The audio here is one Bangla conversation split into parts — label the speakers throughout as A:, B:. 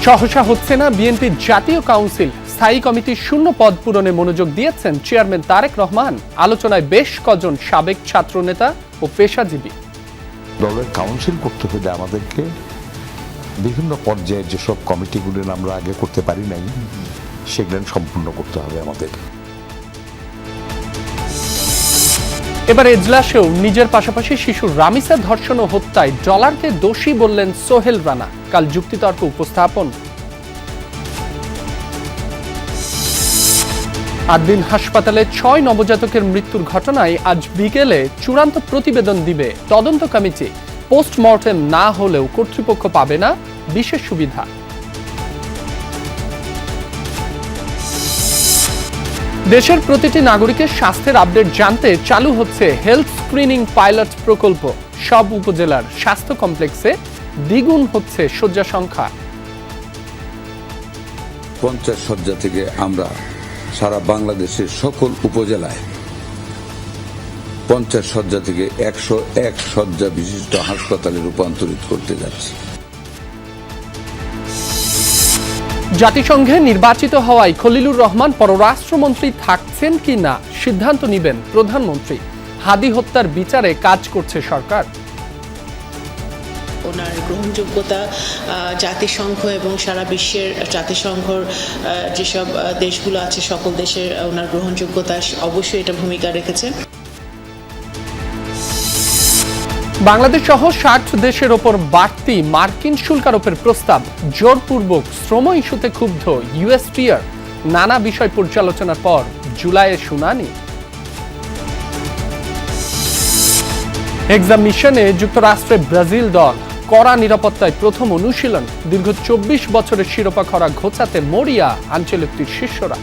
A: সহসা হচ্ছে না বিএনপির জাতীয় কাউন্সিল। স্থায়ী কমিটির শূন্য পদ পূরণে মনোযোগ দিয়েছেন চেয়ারম্যান তারেক রহমান। আলোচনায় বেশ কজন সাবেক ছাত্রনেতা ও পেশাজীবী।
B: দলের কাউন্সিল করতে হলে আমাদেরকে বিভিন্ন পর্যায়ে যেসব কমিটিগুলো আমরা আগে করতে পারি নাই সেগুলো সম্পূর্ণ করতে হবে আমাদের।
A: এবার এজলাসেও নিজের পাশাপাশি শিশু রামিসা ধর্ষণ ও হত্যায় ডলারকে দোষী বললেন সোহেল রানা। কাল যুক্তিতর্ক উপস্থাপন। আটদিন হাসপাতালে 6 নবজাতকের মৃত্যুর ঘটনায় আজ বিকেলে চূড়ান্ত প্রতিবেদন দিবে তদন্ত কমিটি। পোস্টমর্টেম না হলেও কর্তৃপক্ষ পাবে না বিশেষ সুবিধা। দেশের প্রতিটি নাগরিকের স্বাস্থ্যের আপডেট জানতে চালু হচ্ছে হেলথ স্ক্রিনিং পাইলট প্রকল্প। সব উপজেলার স্বাস্থ্য কমপ্লেক্সে দ্বিগুণ হচ্ছে শয্যা সংখ্যা।
C: 50 শয্যা থেকে আমরা সারা বাংলাদেশের সকল উপজেলায় 50 শয্যা থেকে 101 শয্যা বিশিষ্ট হাসপাতালে রূপান্তরিত করতে যাচ্ছি।
A: জাতিসংঘে নির্বাচিত হওয়ায় খলিলুর রহমান পররাষ্ট্রমন্ত্রী থাকছেন কি না সিদ্ধান্ত নেবেন প্রধানমন্ত্রী। হাদি হত্যার বিচারে কাজ করছে সরকার।
D: ওনার গ্রহণযোগ্যতা জাতিসংঘ এবং সারা বিশ্বের জাতিসংঘর যেসব দেশগুলো আছে সকল দেশের ওনার গ্রহণযোগ্যতা অবশ্যই এটা ভূমিকা রেখেছে।
A: বাংলাদেশ সহ 60 দেশের ওপর বাড়তি মার্কিন শুল্ক আরোপের প্রস্তাব। জোরপূর্বক শ্রম ইস্যুতে ক্ষুব্ধ ইউএসটিআর। নানা বিষয় পর্যালোচনার পর জুলাইয়ে শুনানি। এক্সাম মিশনে যুক্তরাষ্ট্রে ব্রাজিল দল। কড়া নিরাপত্তায় প্রথম অনুশীলন। দীর্ঘ 24 বছরের শিরোপা খরা ঘোচাতে মরিয়া আঞ্চলিকটির শিষ্যরা।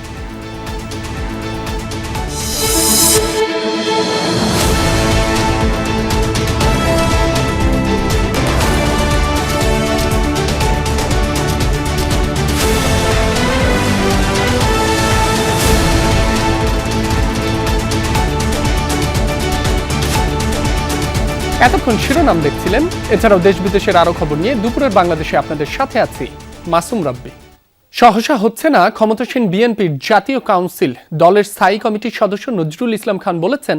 A: এতক্ষণ শিরোনাম দেখছিলেন। এছাড়াও দেশ বিদেশের আরো খবর নিয়ে দুপুরের বাংলাদেশে আপনাদের সাথে আছি মাসুম রাব্বি। সহসা হচ্ছে না ক্ষমতাসীন বিএনপির জাতীয় কাউন্সিল। দলের স্থায়ী কমিটির সদস্য নজরুল ইসলাম খান বলেছেন,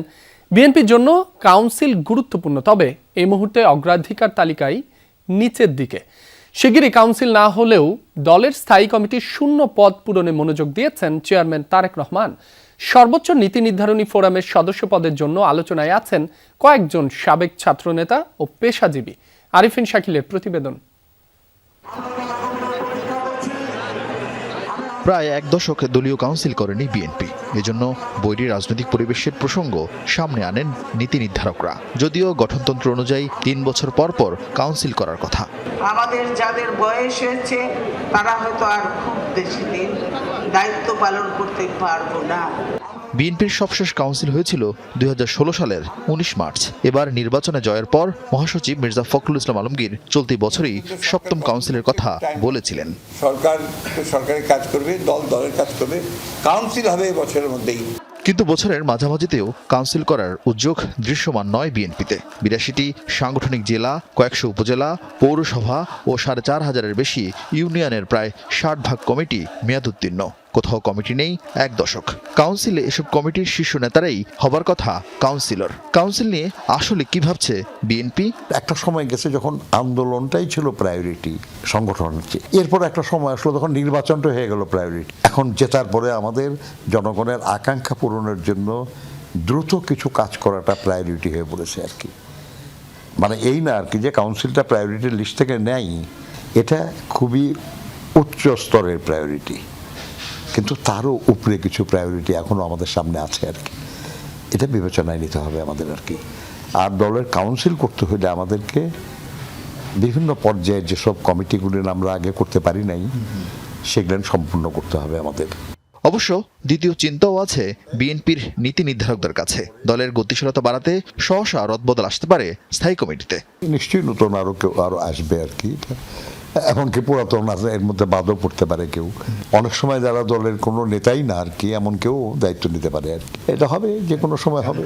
A: বিএনপির জন্য কাউন্সিল গুরুত্বপূর্ণ, তবে এই মুহূর্তে অগ্রাধিকার তালিকায় নিচের দিকে। শিগগিরই কাউন্সিল না হলেও দলের স্থায়ী কমিটির শূন্য পদ পূরণে মনোযোগ দিয়েছেন চেয়ারম্যান তারেক রহমান। সর্বোচ্চ নীতি নির্ধারণী ফোরামের সদস্য পদের জন্য আলোচনায় আছেন কয়েকজন সাবেক ছাত্রনেতা ও পেশাজীবী। আরিফিন শাকিলের প্রতিবেদন।
E: প্রায় এক দশক দলীয় কাউন্সিল করেনি বিএনপি। এজন্য বৈরী রাজনৈতিক পরিবেশের প্রসঙ্গ সামনে আনেন নীতি নির্ধারকরা। যদিও গঠনতন্ত্র অনুযায়ী 3 বছর পর পর কাউন্সিল করার কথা।
F: আমাদের যাদের বয়স হয়েছে তারা হয়তো আর খুব বেশি দিন দায়িত্ব পালন করতে পারবো না।
E: বিএনপির সবশেষ কাউন্সিল হয়েছিল 2016 সালের 19 মার্চ। এবার নির্বাচনে জয়ের পর মহাসচিব মির্জা ফখরুল ইসলাম আলমগীর চলতি বছরই 7ম কাউন্সিলের কথা বলেছিলেন।
C: সরকার সরকারের কাজ করবে, দল দলের কাজ করবে, কাউন্সিল হবে এই বছরের মধ্যেই।
E: কিন্তু বছরের মাঝামাঝিতেও কাউন্সিল করার উদ্যোগ দৃশ্যমান নয় বিএনপিতে। 82টি সাংগঠনিক জেলা, কয়েকশো উপজেলা, পৌরসভা ও 4500-এর বেশি ইউনিয়নের প্রায় 60 ভাগ কমিটি মেয়াদোত্তীর্ণ। কোথাও কমিটি নেই 1 দশক। কাউন্সিলে এসব কমিটির শীর্ষ নেতারাই হবার কথা কাউন্সিলর। কাউন্সিল নিয়ে আসলে কি ভাবছে বিএনপি?
B: একটা সময় গেছে যখন আন্দোলনটাই ছিল প্রায়োরিটি সংগঠনের চেয়ে। এরপর একটা সময় আসলো তখন নির্বাচনটা হয়ে গেল প্রায়োরিটি। এখন জেতার পরে আমাদের জনগণের আকাঙ্ক্ষা পূরণের জন্য দ্রুত কিছু কাজ করাটা প্রায়োরিটি হয়ে পড়েছে আর কি। মানে এই না আর কি যে কাউন্সিলটা প্রায়োরিটির লিস্ট থেকে নেই, এটা খুবই উচ্চ স্তরের প্রায়োরিটি, কিন্তু তারও উপরে কিছু প্রায়োরিটি এখনও আমাদের সামনে আছে আর কি। এটা বিবেচনায় নিতে হবে আমাদের আর কি। আর দলের কাউন্সিল করতে হলে আমাদেরকে বিভিন্ন পর্যায়ে যেসব কমিটিগুলো আমরা আগে করতে পারি নাই সেগুলো সম্পূর্ণ করতে হবে আমাদের।
E: অবশ্য দ্বিতীয় চিন্তাও আছে বিএনপির নীতি নির্ধারকদের কাছে। দলের গতিশীলতা বাড়াতে সহসা রদবদল আসতে পারে স্থায়ী কমিটিতে।
B: নিশ্চয়ই নতুন আরো আসবে আর কি। এমনকি পুরাতন আছে, এর মধ্যে বাদও পড়তে পারে কেউ। অনেক সময় যারা দলের কোনো নেতাই না আর কি, এমন কেউ দায়িত্ব নিতে পারে আর কি। এটা হবে, যে কোনো সময় হবে।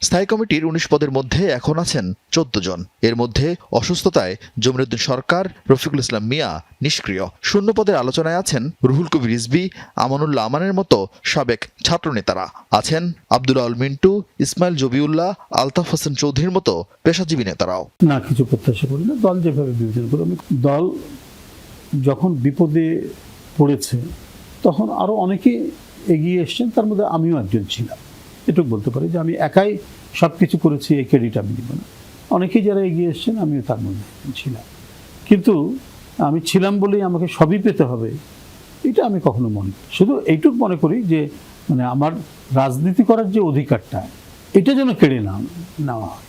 E: স্থায়ী কমিটির ১৯ পদের মধ্যে এখন আছেন ১৪ জন। এর মধ্যে অসুস্থতায় জমিরুদ্দিন সরকার, রফিকুল ইসলাম মিয়া নিষ্ক্রিয়। শূন্য পদের আলোচনায় আছেন রুহুল কবির রিজভী, আমানুল্লাহ আমানের মতো সাবেক ছাত্রনেতারা। আছেন আব্দুল আল মিন্টু, ইসমাইল জবিউল্লাহ, আলতাফ হোসেন চৌধুরীর মতো পেশাজীবী নেতারাও।
G: না, কিছু প্রত্যাশা করি না। দল যেভাবে বিবেচনা করে, দল যখন বিপদে পড়েছে তখন আরো অনেকে এগিয়ে এসছেন, তার মধ্যে আমিও একজন ছিলাম। এটুকু বলতে পারি যে আমি একাই সব কিছু করেছি, এই ক্রেডিট আমি দিব না। অনেকেই যারা এগিয়ে এসছেন আমিও তার মধ্যে ছিলাম, কিন্তু আমি ছিলাম বলেই আমাকে সবই পেতে হবে এটা আমি কখনো মনে করি। শুধু এইটুকু মনে করি যে মানে আমার রাজনীতি করার যে অধিকারটা, এটা যেন কেড়ে নেওয়া হয়,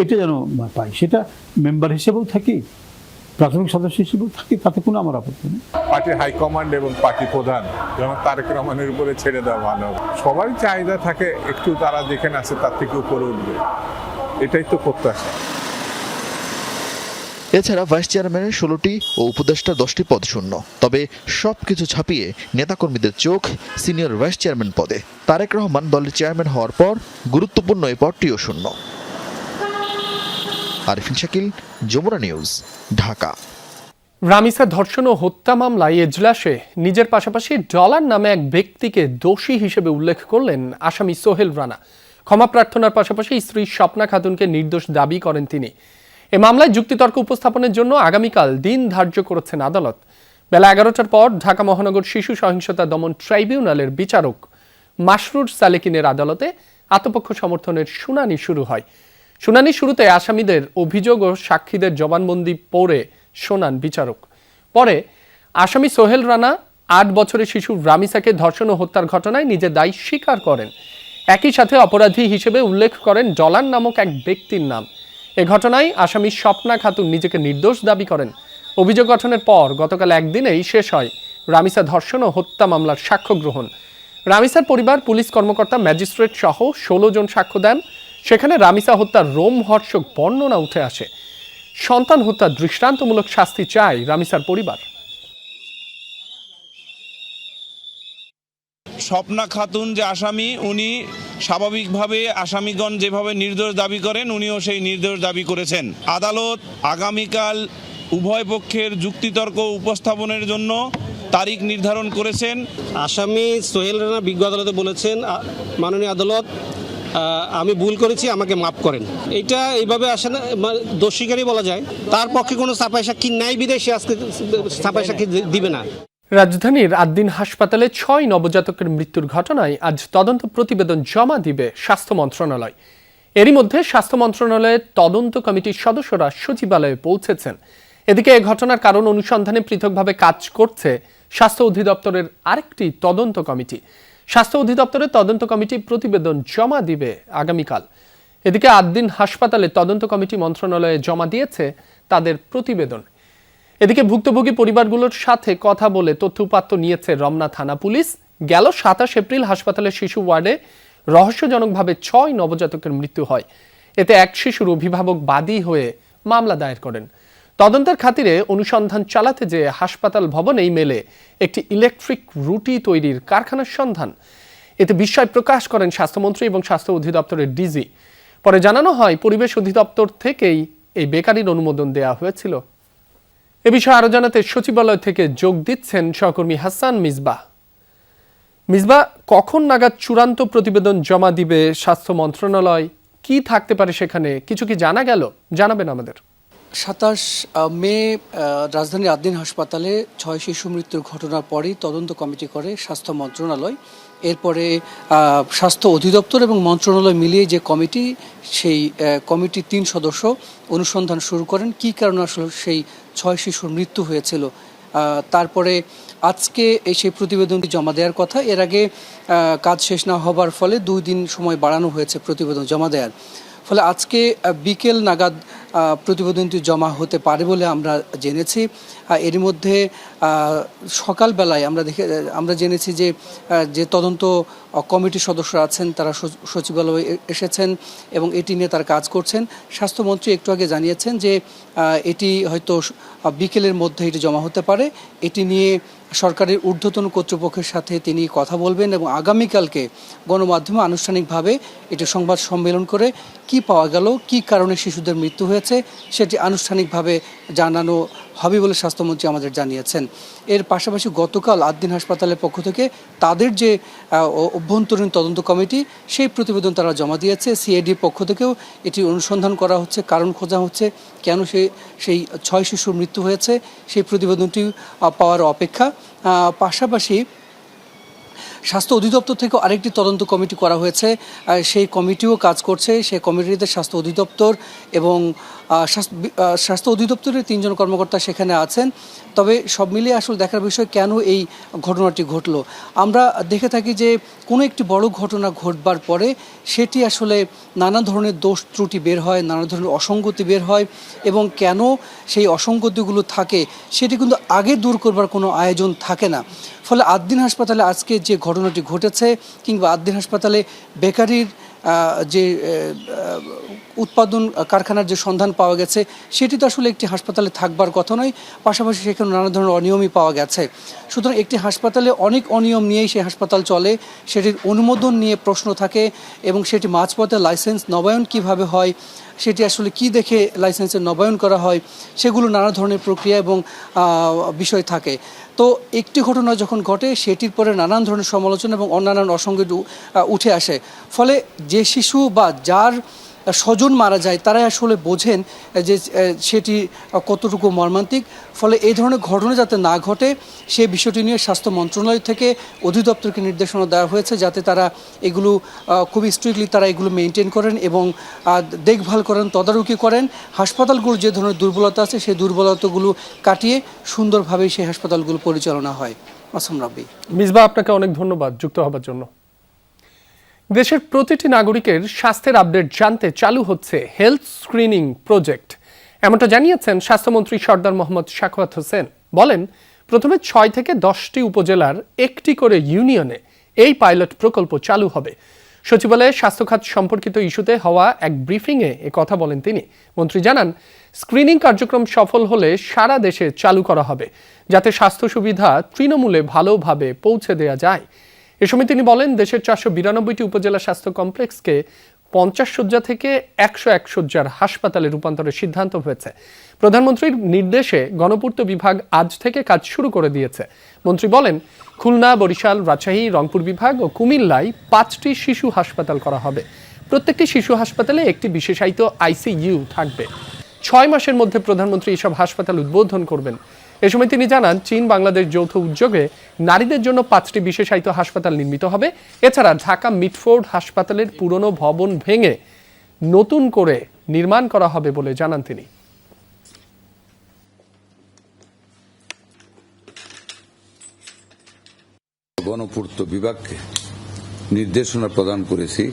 G: এটা যেন পাই। সেটা মেম্বার হিসেবেও থাকি, প্রাথমিক সদস্য হিসেবেও থাকি, তাতে কোনো আমার আপত্তি নেই।
H: পার্টির হাইকমান্ড এবং পার্টি প্রধান যেমন তারেক রহমানের উপরে ছেড়ে দেওয়া ভালো হবে। সবারই চাহিদা থাকে একটু তারা যেখানে আছে তার থেকে উপরে উঠবে, এটাই তো প্রত্যাশা।
E: এছাড়া ভাইস চেয়ারম্যানের 16টি ও উপদেষ্টা 10টি পদ শূন্য। তবে সবকিছু ছাপিয়ে নেতাকর্মীদের চোখ সিনিয়র ভাইস চেয়ারম্যান পদে। তারেক রহমান দলের চেয়ারম্যান হওয়ার পর গুরুত্বপূর্ণ এই পদটিও শূন্য। আরিফিন শাকিল, যমুনা নিউজ, ঢাকা।
A: রামিসা ধর্ষণ ও হত্যা মামলায় এজলাসে নিজের পাশাপাশি ডলার নামে এক ব্যক্তিকে দোষী হিসেবে উল্লেখ করলেন আসামি সোহেল রানা। ক্ষমা প্রার্থনার পাশাপাশি স্ত্রী স্বপ্না খাতুনকে নির্দোষ দাবি করেন তিনি। এ মামলায় যুক্তিতর্ক উপস্থাপনের জন্য আগামীকাল দিন ধার্য করেছেন আদালত। বেলা 11টার পর ঢাকা মহানগর শিশু সহিংসতা দমন ট্রাইব্যুনালের বিচারক মাসরুর সালেকিনের আদালতে আত্মপক্ষ সমর্থনের শুনানি শুরু হয়। শুনানি শুরুতে আসামিদের অভিযোগ ও সাক্ষীদের জবানবন্দি পড়ে শোনান বিচারক। পরে আসামি সোহেল রানা 8 বছরের শিশু রামিসাকে ধর্ষণ ও হত্যার ঘটনায় নিজের দায় স্বীকার করেন। একই সাথে অপরাধী হিসেবে উল্লেখ করেন ডলার নামক এক ব্যক্তির নাম। এ ঘটনায় আসামি স্বপ্না খাতুন নিজেকে নির্দোষ দাবি করেন। অভিযোগ গঠনের পর গতকাল একদিনেই শেষ হয় রামিসা ধর্ষণ ও হত্যা মামলার সাক্ষ্য গ্রহণ। রামিসার পরিবার, পুলিশ কর্মকর্তা, ম্যাজিস্ট্রেট সহ 16 জন সাক্ষ্য দেন। সেখানে রামিসা হত্যার রোমহর্ষক বর্ণনা উঠে আসে। সন্তান হত্যার দৃষ্টান্তমূলক শাস্তি চায় রামিসার পরিবার।
I: স্বপ্না খাতুন যে আসামি, উনি স্বাভাবিকভাবে আসামিগণ যেভাবে নির্দোষ দাবি করেন উনিও সেই নির্দোষ দাবি করেছেন। আদালত আগামীকাল উভয় পক্ষের যুক্তিতর্ক উপস্থাপনের জন্য তারিখ নির্ধারণ করেছেন।
J: আসামি সোহেল রানা বিজ্ঞ আদালতে বলেছেন, মাননীয় আদালত আমি ভুল করেছি, আমাকে মাফ করেন। এটা এইভাবে আসে না, দোষ স্বীকারই বলা যায়। তার পক্ষে কোনো ছাপাই সাক্ষী নাই বিদেশে সে আজকে ছাপাই সাক্ষী দিবে না।
A: রাজধানীর আদ্দিন হাসপাতালে 6 নবজাতকের মৃত্যুর ঘটনায় আজ তদন্ত প্রতিবেদন জমা দিবে স্বাস্থ্য মন্ত্রণালয়। এরই মধ্যে স্বাস্থ্য মন্ত্রণালয়ের তদন্ত কমিটির সদস্যরা সচিবালয়ে পৌঁছেছেন। এদিকে এ ঘটনার কারণ অনুসন্ধানে পৃথকভাবে কাজ করছে স্বাস্থ্য অধিদপ্তরের আরেকটি তদন্ত কমিটি। স্বাস্থ্য অধিদপ্তরের তদন্ত কমিটি প্রতিবেদন জমা দিবে আগামীকাল। এদিকে আদ্দিন হাসপাতালে তদন্ত কমিটি মন্ত্রণালয়ে জমা দিয়েছে তাদের প্রতিবেদন। এদিকে ভুক্তভোগী পরিবারগুলোর সাথে কথা বলে তথ্য উপাত্ত নিয়েছে রমনা থানা পুলিশ। গেল 27 এপ্রিল হাসপাতালের শিশু ওয়ার্ডে রহস্যজনকভাবে 6 নবজাতকের মৃত্যু হয়। এতে এক শিশুর অভিভাবক বাদী হয়ে মামলা দায়ের করেন। তদন্তের খাতিরে অনুসন্ধান চালাতে যে হাসপাতাল ভবনেই মেলে একটি ইলেকট্রিক রুটি তৈরির কারখানার সন্ধান। এতে বিস্ময় প্রকাশ করেন স্বাস্থ্যমন্ত্রী এবং স্বাস্থ্য অধিদপ্তরের ডিজি। পরে জানানো হয় পরিবেশ অধিদপ্তর থেকেই এই বেকারির অনুমোদন দেওয়া হয়েছিল। এ বিষয়ে আরো জানাতে সচিবালয় থেকে যোগ দিচ্ছেন সহকর্মী হাসান মিসবাহ। মিসবাহ, কখন নাগাদ চূড়ান্ত প্রতিবেদন জমা দিবে স্বাস্থ্য মন্ত্রণালয়? কি থাকতে পারে সেখানে, কিছু কি জানা গেল? জানাবেন আমাদের।
K: 27 মে রাজধানীর আদ্দিন হাসপাতালে 6 শিশু মৃত্যুর ঘটনার পরেই তদন্ত কমিটি করে স্বাস্থ্য মন্ত্রণালয়। এরপরে স্বাস্থ্য অধিদপ্তর এবং মন্ত্রণালয় মিলিয়ে যে কমিটি, সেই কমিটি 3 সদস্য অনুসন্ধান শুরু করেন কী কারণে আসলে সেই 6 শিশুর মৃত্যু হয়েছিল। তারপরে আজকে সেই প্রতিবেদনটি জমা দেওয়ার কথা। এর আগে কাজ শেষ না হবার ফলে 2 দিন সময় বাড়ানো হয়েছে প্রতিবেদন জমা দেওয়ার। ফলে আজকে বিকেল নাগাদ প্রতিবেদনটি জমা হতে পারে বলে আমরা জেনেছি। এরই মধ্যে সকালবেলায় আমরা জেনেছি যে তদন্ত কমিটির সদস্যরা আছেন তারা সচিবালয়ে এসেছেন এবং এটি নিয়ে তারা কাজ করছেন। স্বাস্থ্যমন্ত্রী একটু আগে জানিয়েছেন যে এটি হয়তো বিকেলের মধ্যে এটি জমা হতে পারে। এটি নিয়ে সরকারের ঊর্ধ্বতন কর্তৃপক্ষের সাথে তিনি কথা বলবেন এবং আগামীকালকে গণমাধ্যমে আনুষ্ঠানিকভাবে এটি সংবাদ সম্মেলন করে কি পাওয়া গেল, কি কারণে শিশুদের মৃত্যু হয়েছে সেটি আনুষ্ঠানিকভাবে জানানো হবে বলে স্বাস্থ্যমন্ত্রী আমাদের জানিয়েছেন। এর পাশাপাশি গতকাল আদ্দিন হাসপাতালের পক্ষ থেকে তাদের যে অভ্যন্তরীণ তদন্ত কমিটি সেই প্রতিবেদন তারা জমা দিয়েছে। সিআইডির পক্ষ থেকেও এটি অনুসন্ধান করা হচ্ছে, কারণ খোঁজা হচ্ছে কেন সেই 6 শিশুর মৃত্যু হয়েছে সেই প্রতিবেদনটি পাওয়ার অপেক্ষা। পাশাপাশি স্বাস্থ্য অধিদপ্তর থেকে আরেকটি তদন্ত কমিটি করা হয়েছে, সেই কমিটিও কাজ করছে। সেই কমিটিতে স্বাস্থ্য অধিদপ্তর এবং স্বাস্থ্য অধিদপ্তরের 3 জন কর্মকর্তা সেখানে আছেন। তবে সব মিলিয়ে আসলে দেখার বিষয় কেন এই ঘটনাটি ঘটলো। আমরা দেখে থাকি যে কোনো একটি বড় ঘটনা ঘটবার পরে সেটি আসলে নানা ধরনের দোষ ত্রুটি বের হয়, নানা ধরনের অসঙ্গতি বের হয় এবং কেন সেই অসঙ্গতিগুলো থাকে সেটি কিন্তু আগে দূর করবার কোনো আয়োজন থাকে না। ফলে আদ্দিন হাসপাতালে আজকে যে ঘটনাটি ঘটেছে কিংবা আদ্দিন হাসপাতালে বেকারির যে উৎপাদন কারখানার যে সন্ধান পাওয়া গেছে সেটি তো আসলে একটি হাসপাতালে থাকবার কথা নয়, পাশাপাশি সেখানে নানা ধরনের অনিয়মই পাওয়া গেছে। সুতরাং একটি হাসপাতালে অনেক অনিয়ম নিয়েই সেই হাসপাতাল চলে, সেটির অনুমোদন নিয়ে প্রশ্ন থাকে এবং সেটি মাঝপথে লাইসেন্স নবায়ন কিভাবে হয়, সেটি আসলে কি দেখে লাইসেন্সের নবায়ন করা হয়, সেগুলো নানা ধরনের প্রক্রিয়া এবং বিষয় থাকে। তো একটি ঘটনা যখন ঘটে সেটির পরে নানান ধরনের সমালোচনা এবং অন্যান্য অসঙ্গতি উঠে আসে। ফলে যে শিশু বা যার স্বজন মারা যায় তারাই আসলে বোঝেন যে সেটি কতটুকু মর্মান্তিক। ফলে এই ধরনের ঘটনা যাতে না ঘটে সেই বিষয়টি নিয়ে স্বাস্থ্য মন্ত্রণালয় থেকে অধিদপ্তরকে নির্দেশনা দেওয়া হয়েছে যাতে তারা এগুলো খুবই স্ট্রিক্টলি তারা এগুলো মেনটেন করেন এবং দেখভাল করেন, তদারকি করেন। হাসপাতালগুলোর যে ধরনের দুর্বলতা আছে সেই দুর্বলতাগুলো কাটিয়ে সুন্দরভাবে সেই হাসপাতালগুলো পরিচালনা হয়। মাসুম রাব্বি।
A: মিসবাহ, আপনাকে অনেক ধন্যবাদ যুক্ত হবার জন্য। দেশের প্রতিটি নাগরিকের স্বাস্থ্যের আপডেট জানতে চালু হচ্ছে হেলথ স্ক্রিনিং প্রজেক্ট, এমনটা জানিয়েছেন স্বাস্থ্যমন্ত্রী সরদার মোহাম্মদ সাখাওয়াত হোসেন। বলেন, প্রথমে 6 থেকে 10টি উপজেলার একটি করে ইউনিয়নে এই পাইলট প্রকল্প চালু হবে। সচিবালয়ে স্বাস্থ্যখাত সম্পর্কিত ইস্যুতে হওয়া এক ব্রিফিংয়ে কথা বলেন তিনি। মন্ত্রী জানান, স্ক্রিনিং কার্যক্রম সফল হলে সারা দেশে চালু করা হবে যাতে স্বাস্থ্য সুবিধা তৃণমূলে ভালোভাবে পৌঁছে দেওয়া যায়। এ সময় তিনি বলেন, দেশের 492টি উপজেলা স্বাস্থ্য কমপ্লেক্সকে 50 শয্যা থেকে 101 শয্যার হাসপাতালে রূপান্তরের সিদ্ধান্ত হয়েছে। প্রধানমন্ত্রীর নির্দেশে গণপূর্ত বিভাগ আজ থেকে কাজ শুরু করে দিয়েছে। মন্ত্রী বলেন, খুলনা, বরিশাল, রাজশাহী, রংপুর বিভাগ ও কুমিল্লায় 5টি শিশু হাসপাতাল করা হবে। প্রত্যেকটি শিশু হাসপাতালে একটি বিশেষায়িত আইসিইউ থাকবে। 6 মাসের মধ্যে প্রধানমন্ত্রী এসব হাসপাতাল উদ্বোধন করবেন। এ সময় তিনি জানান, চীন বাংলাদেশ যৌথ উদ্যোগে নারীদের জন্য 5টি বিশেষায়িত হাসপাতাল নির্মিত হবে। এছাড়া ঢাকা মিটফোর্ড হাসপাতালের পুরনো ভবন ভেঙে নতুন করে নির্মাণ করা হবে বলে জানান তিনি।
L: গণপূর্ত বিভাগকে নির্দেশনা প্রদান করেছি,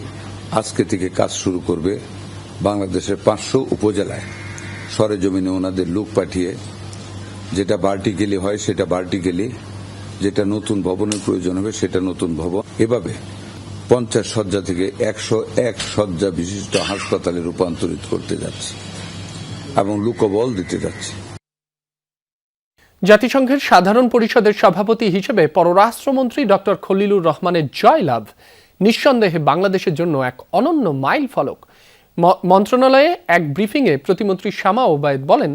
L: আজকে থেকে কাজ শুরু করবে বাংলাদেশের 500 উপজেলায় সরেজমিনে ওনাদের লোক পাঠিয়ে, যেটা ভার্টিক্যালি হয় সেটা ভার্টিক্যালি, যেটা নতুন ভবনের প্রয়োজন হবে সেটা নতুন ভবন, এভাবে 50 শয্যা থেকে 101 শয্যা বিশিষ্ট হাসপাতালে রূপান্তরিত করতে যাচ্ছে এবং লোকবল দিতে যাচ্ছে।
A: জাতিসংঘের সাধারণ পরিষদের সভাপতি হিসেবে পররাষ্ট্রমন্ত্রী ডক্টর খলিলুর রহমানের জয়লাভ নিঃসন্দেহে বাংলাদেশের জন্য এক অনন্য মাইল ফলক। মন্ত্রণালয়ে এক ব্রিফিংয়ে প্রতিমন্ত্রী শামা ওবায়েদ বলেন,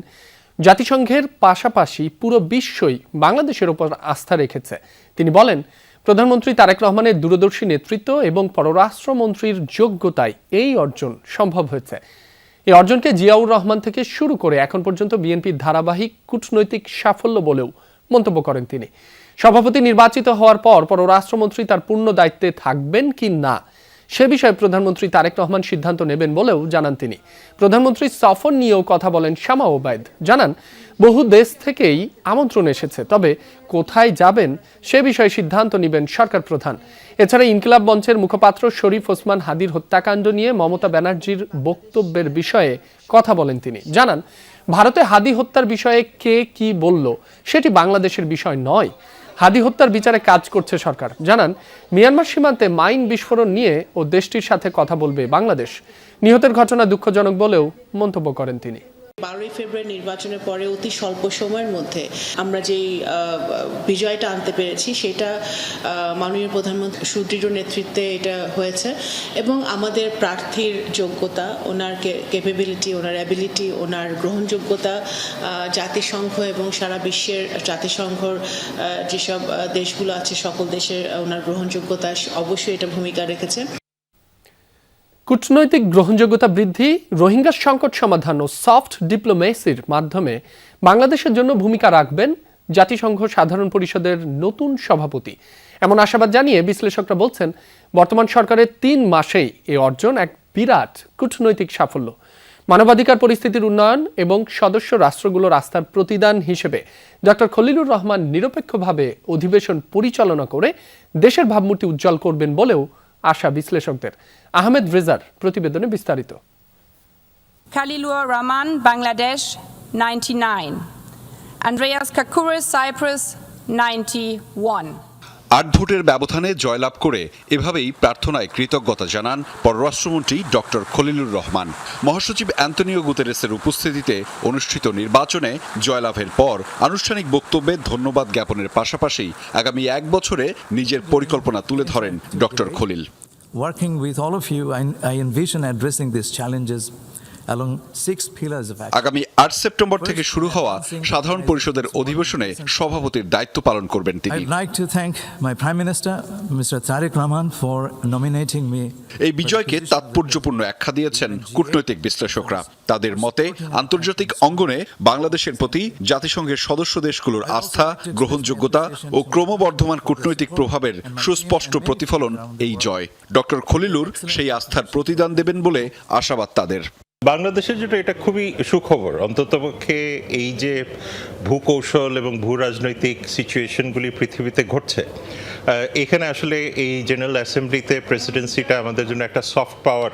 A: জাতিসংঘের পাশাপাশি পুরো বিশ্বই বাংলাদেশের ওপর আস্থা রেখেছে। তিনি বলেন, প্রধানমন্ত্রী তারেক রহমানের দূরদর্শী নেতৃত্ব এবং পররাষ্ট্রমন্ত্রীর যোগ্যতায় এই অর্জন সম্ভব হয়েছে। এই অর্জনকে জিয়াউর রহমান থেকে শুরু করে এখন পর্যন্ত বিএনপির ধারাবাহিক কূটনৈতিক সাফল্য বলেও মন্তব্য করেন তিনি। সভাপতি নির্বাচিত হওয়ার পর পররাষ্ট্রমন্ত্রী তার পূর্ণ দায়িত্বে থাকবেন কি না সে বিষয়ে প্রধানমন্ত্রী তারেক রহমান সিদ্ধান্ত নেবেন বলেও জানান তিনি। প্রধানমন্ত্রীর সফর নিয়েও কথা বলেন শামা ওবায়েদ। জানান, বহু দেশ থেকেই আমন্ত্রণ এসেছে, তবে কোথায় যাবেন সে বিষয়ে সিদ্ধান্ত নেবেন সরকার প্রধান। এছাড়া ইনকিলাব মঞ্চের মুখপাত্র শরীফ ওসমান হাদির হত্যাকাণ্ড নিয়ে মমতা ব্যানার্জির বক্তব্যের বিষয়ে কথা বলেন তিনি। জানান, ভারতে হাদি হত্যার বিষয়ে কে কি বলল সেটি বাংলাদেশের বিষয় নয়, হাদি হত্যার বিচারে কাজ করছে সরকার। জানান, মিয়ানমার সীমান্তে মাইন বিস্ফোরণ নিয়ে ও দেশটির সাথে কথা বলবে বাংলাদেশ। নিহতের ঘটনা দুঃখজনক বলেও মন্তব্য করেন তিনি।
D: 12 ফেব্রুয়ারি নির্বাচনের পরে অতি স্বল্প সময়ের মধ্যে আমরা যেই বিজয়টা আনতে পেরেছি সেটা মাননীয় প্রধানমন্ত্রী সুদৃঢ় নেতৃত্বে এটা হয়েছে এবং আমাদের প্রার্থীর যোগ্যতা, ওনার ক্যাপাবিলিটি, ওনার অ্যাবিলিটি, ওনার গ্রহণযোগ্যতা জাতিসংঘ এবং সারা বিশ্বের জাতিসংঘর যেসব দেশগুলো আছে সকল দেশের ওনার গ্রহণযোগ্যতা অবশ্যই এটা ভূমিকা রেখেছে।
A: কূটনৈতিক গ্রহণযোগ্যতা বৃদ্ধি, রোহিঙ্গা সংকট সমাধান ও সফট ডিপ্লোমেসির মাধ্যমে বাংলাদেশের জন্য ভূমিকা রাখবেন জাতিসংঘ সাধারণ পরিষদের নতুন সভাপতি। এমন আশাবাদ জানিয়ে বিশ্লেষকরা বলছেন, বর্তমান সরকারের 3 মাসেই এই অর্জন এক বিরাট কূটনৈতিক সাফল্য। মানবাধিকার পরিস্থিতির উন্নয়ন এবং সদস্য রাষ্ট্রগুলোর আস্থার প্রতিদান হিসেবে ডক্টর খলিলুর রহমান নিরপেক্ষভাবে অধিবেশন পরিচালনা করে দেশের ভাবমূর্তি উজ্জ্বল করবেন বলেও আশা বিশ্লেষকদের। আহমেদ রেজার প্রতিবেদনে বিস্তারিত।
M: Khalilur Rahman, Bangladesh, 99. Andreas Kakouris, Cyprus, 91.
N: 8 ভোটের ব্যবধানে জয়লাভ করে এভাবেই প্রার্থনায় কৃতজ্ঞতা জানান পররাষ্ট্রমন্ত্রী ডক্টর খলিলুর রহমান। মহাসচিব অ্যান্তনিও গুতেরেসের উপস্থিতিতে অনুষ্ঠিত নির্বাচনে জয়লাভের পর আনুষ্ঠানিক বক্তব্যে ধন্যবাদ জ্ঞাপনের পাশাপাশি আগামী 1 বছরে নিজের পরিকল্পনা তুলে ধরেন doctor Khalil.
O: Working with all of you, I envision addressing these challenges along 6 pillars of action.
N: আগামী 8 সেপ্টেম্বর থেকে শুরু হওয়া সাধারণ পরিষদের অধিবেশনে সভাপতির দায়িত্ব পালন করবেন তিনি।
O: I'd like to thank my Prime Minister, Mr. Tariq Rahman, for nominating me.
N: এই বিজয়কে তাৎপর্যপূর্ণ আখ্যা দিয়েছেন কূটনৈতিক বিশ্লেষকরা। তাদের মতে আন্তর্জাতিক অঙ্গনে বাংলাদেশের প্রতি জাতিসংঘের সদস্য দেশগুলোর আস্থা, গ্রহণযোগ্যতা ও ক্রমবর্ধমান কূটনৈতিক প্রভাবের সুস্পষ্ট প্রতিফলন এই জয়। ডক্টর খলিলুর সেই আস্থার প্রতিদান দেবেন বলে আশাবাদ তাদের।
P: বাংলাদেশের জন্য এটা খুবই সুখবর। অন্ততপক্ষে এই যে ভূকৌশল এবং ভূ রাজনৈতিক সিচুয়েশনগুলি পৃথিবীতে ঘটছে, এখানে আসলে এই জেনারেল অ্যাসেম্বলিতে প্রেসিডেন্সিটা আমাদের জন্য একটা সফট পাওয়ার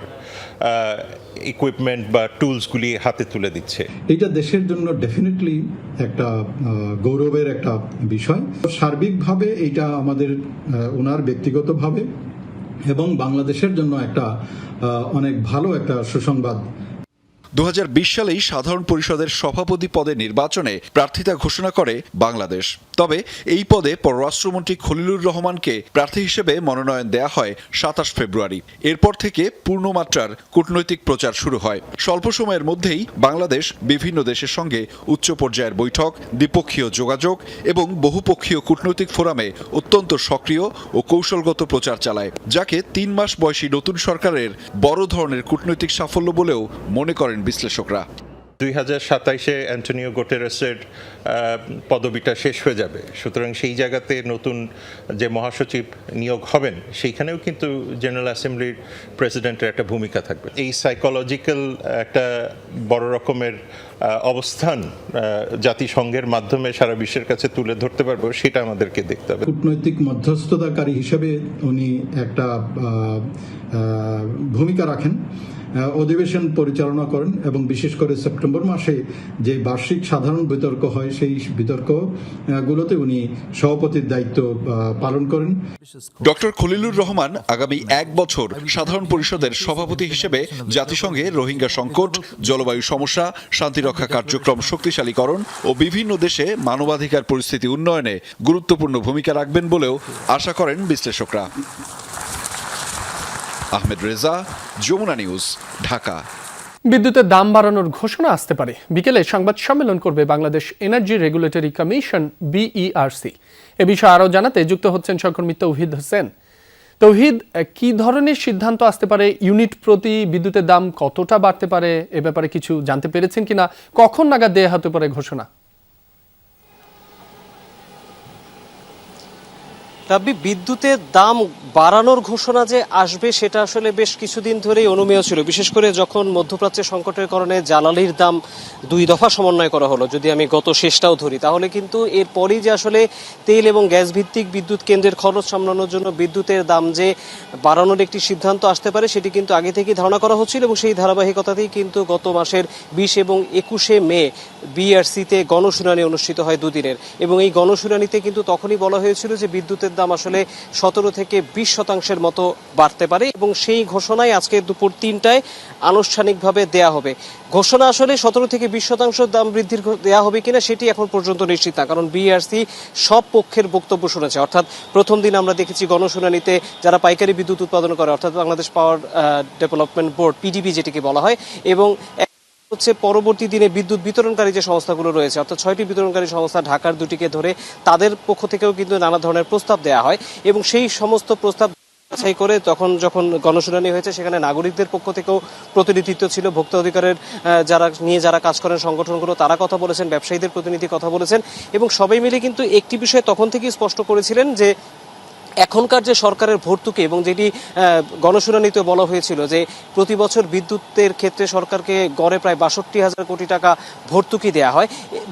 P: ইকুইপমেন্ট বা টুলসগুলি হাতে তুলে দিচ্ছে।
Q: এটা দেশের জন্য ডেফিনেটলি একটা গৌরবের একটা বিষয়। সার্বিকভাবে এটা আমাদের ওনার ব্যক্তিগতভাবে এবং বাংলাদেশের জন্য একটা অনেক ভালো একটা সুসংবাদ।
N: 2020 সালেই সাধারণ পরিষদের সভাপতি পদে নির্বাচনে প্রার্থিতা ঘোষণা করে বাংলাদেশ। তবে এই পদে পররাষ্ট্রমন্ত্রী খলিলুর রহমানকে প্রার্থী হিসেবে মনোনয়ন দেয়া হয় 27 ফেব্রুয়ারি। এরপর থেকে পূর্ণমাত্রার কূটনৈতিক প্রচার শুরু হয়। স্বল্প সময়ের মধ্যেই বাংলাদেশ বিভিন্ন দেশের সঙ্গে উচ্চ পর্যায়ের বৈঠক, দ্বিপক্ষীয় যোগাযোগ এবং বহুপক্ষীয় কূটনৈতিক ফোরামে অত্যন্ত সক্রিয় ও কৌশলগত প্রচার চালায়, যাকে 3 মাস বয়সী নতুন সরকারের বড় ধরনের কূটনৈতিক সাফল্য বলেও মনে করেন বিশ্লেষকরা।
P: 2027-এ অ্যান্টনিও গুতেরেসের পদবিটা শেষ হয়ে যাবে, সুতরাং সেই জায়গাতে নতুন যে মহাসচিব নিয়োগ হবেন সেইখানেও কিন্তু জেনারেল অ্যাসেম্বলির প্রেসিডেন্টের একটা ভূমিকা থাকবে। এই সাইকোলজিক্যাল একটা বড় রকমের অবস্থান জাতিসংঘের মাধ্যমে সারা বিশ্বের কাছে তুলে ধরতে পারবো, সেটা আমাদেরকে দেখতে হবে।
Q: কূটনৈতিক মধ্যস্থতাকারী হিসেবে উনি একটা ভূমিকা রাখেন, অধিবেশন পরিচালনা করেন এবং বিশেষ করে সেপ্টেম্বর মাসে যে বার্ষিক সাধারণ বিতর্ক হয় সেই বিতর্কগুলোতে উনি সভাপতির দায়িত্ব পালন করেন।
N: ডক্টর খলিলুর রহমান আগামী 1 বছর সাধারণ পরিষদের সভাপতি হিসেবে জাতিসংঘে রোহিঙ্গা সংকট, জলবায়ু সমস্যা, শান্তিরক্ষা কার্যক্রম শক্তিশালীকরণ ও বিভিন্ন দেশে মানবাধিকার পরিস্থিতি উন্নয়নে গুরুত্বপূর্ণ ভূমিকা রাখবেন বলেও আশা করেন বিশ্লেষকরা। আহমেদ রেজা, যমুনা নিউজ, ঢাকা।
A: বিদ্যুতের দাম বাড়ানোর ঘোষণা আসতে পারে। বিকেলে সংবাদ সম্মেলন করবে Bangladesh energy regulatory commission BERC। এ বিষয়ে আরও জানাতে যুক্ত হচ্ছেন সহকর্মী তৌহিদ হোসেন। তৌহিদ, কি ধরনের সিদ্ধান্ত আসতে পারে? ইউনিট প্রতি বিদ্যুতের দাম কতটা বাড়তে পারে, এ ব্যাপারে কিছু জানতে পেরেছেন কিনা? কখন নাগাদ দেয়া হতে পারে ঘোষণা?
J: রাব্বি, বিদ্যুতের দাম বাড়ানোর ঘোষণা যে আসবে সেটা আসলে বেশ কিছুদিন ধরেই অনুমেয় ছিল, বিশেষ করে যখন মধ্যপ্রাচ্যের সংকটের কারণে জ্বালানির দাম 2 দফা সমন্বয় করা হলো। যদি আমি গত শেষটাও ধরি তাহলে কিন্তু এরপরই যে আসলে তেল এবং গ্যাস ভিত্তিক বিদ্যুৎ কেন্দ্রের খরচ সামলানোর জন্য বিদ্যুতের দাম যে বাড়ানোর একটি সিদ্ধান্ত আসতে পারে সেটি কিন্তু আগে থেকেই ধারণা করা হচ্ছিল এবং সেই ধারাবাহিকতাতেই কিন্তু গত মাসের 20 এবং 21শে মে BERC-তে গণশুনানি অনুষ্ঠিত হয় 2 দিনের। এবং এই গণশুনানিতে কিন্তু তখনই বলা হয়েছিল যে বিদ্যুতের দাম আসলে 17 থেকে 20% মতো বাড়তে পারে এবং সেই ঘোষণাই আজকে দুপুর 3টায় আনুষ্ঠানিকভাবে দেয়া হবে। ঘোষণা আসলে 17 থেকে 20% দাম বৃদ্ধির দেওয়া হবে কিনা সেটি এখন পর্যন্ত নিশ্চিত না, কারণ বিইআরসি সব পক্ষের বক্তব্য শুনেছে। অর্থাৎ প্রথম দিন আমরা দেখেছি গণশুনানিতে যারা পাইকারি বিদ্যুৎ উৎপাদন করে, অর্থাৎ Bangladesh power development board PDB যেটিকে বলা হয়, এবং হচ্ছে পরবর্তী দিনে বিদ্যুৎ বিতরণকারী যে সংস্থাগুলো রয়েছে, অর্থাৎ 6টি বিতরণকারী সংস্থা, ঢাকার 2টিকে ধরে, তাদের পক্ষ থেকেও কিন্তু নানা ধরনের প্রস্তাব দেওয়া হয় এবং সেই সমস্ত প্রস্তাব বাছাই করে যখন গণশুনানি হয়েছে সেখানে নাগরিকদের পক্ষ থেকেও প্রতিনিধিত্ব ছিল, ভোক্তা অধিকারের যারা কাজ করেন সংগঠনগুলো তারা কথা বলেছেন, ব্যবসায়ীদের প্রতিনিধি কথা বলেছেন এবং সবাই মিলে কিন্তু একটি বিষয় তখন থেকেই স্পষ্ট করেছিলেন যে এখনকার যে সরকারের ভর্তুকি, এবং যেটি গণশুনানিতে বলা হয়েছিল যে প্রতি বছর বিদ্যুতের ক্ষেত্রে সরকারকে গড়ে প্রায় 62,000 কোটি টাকা ভর্তুকি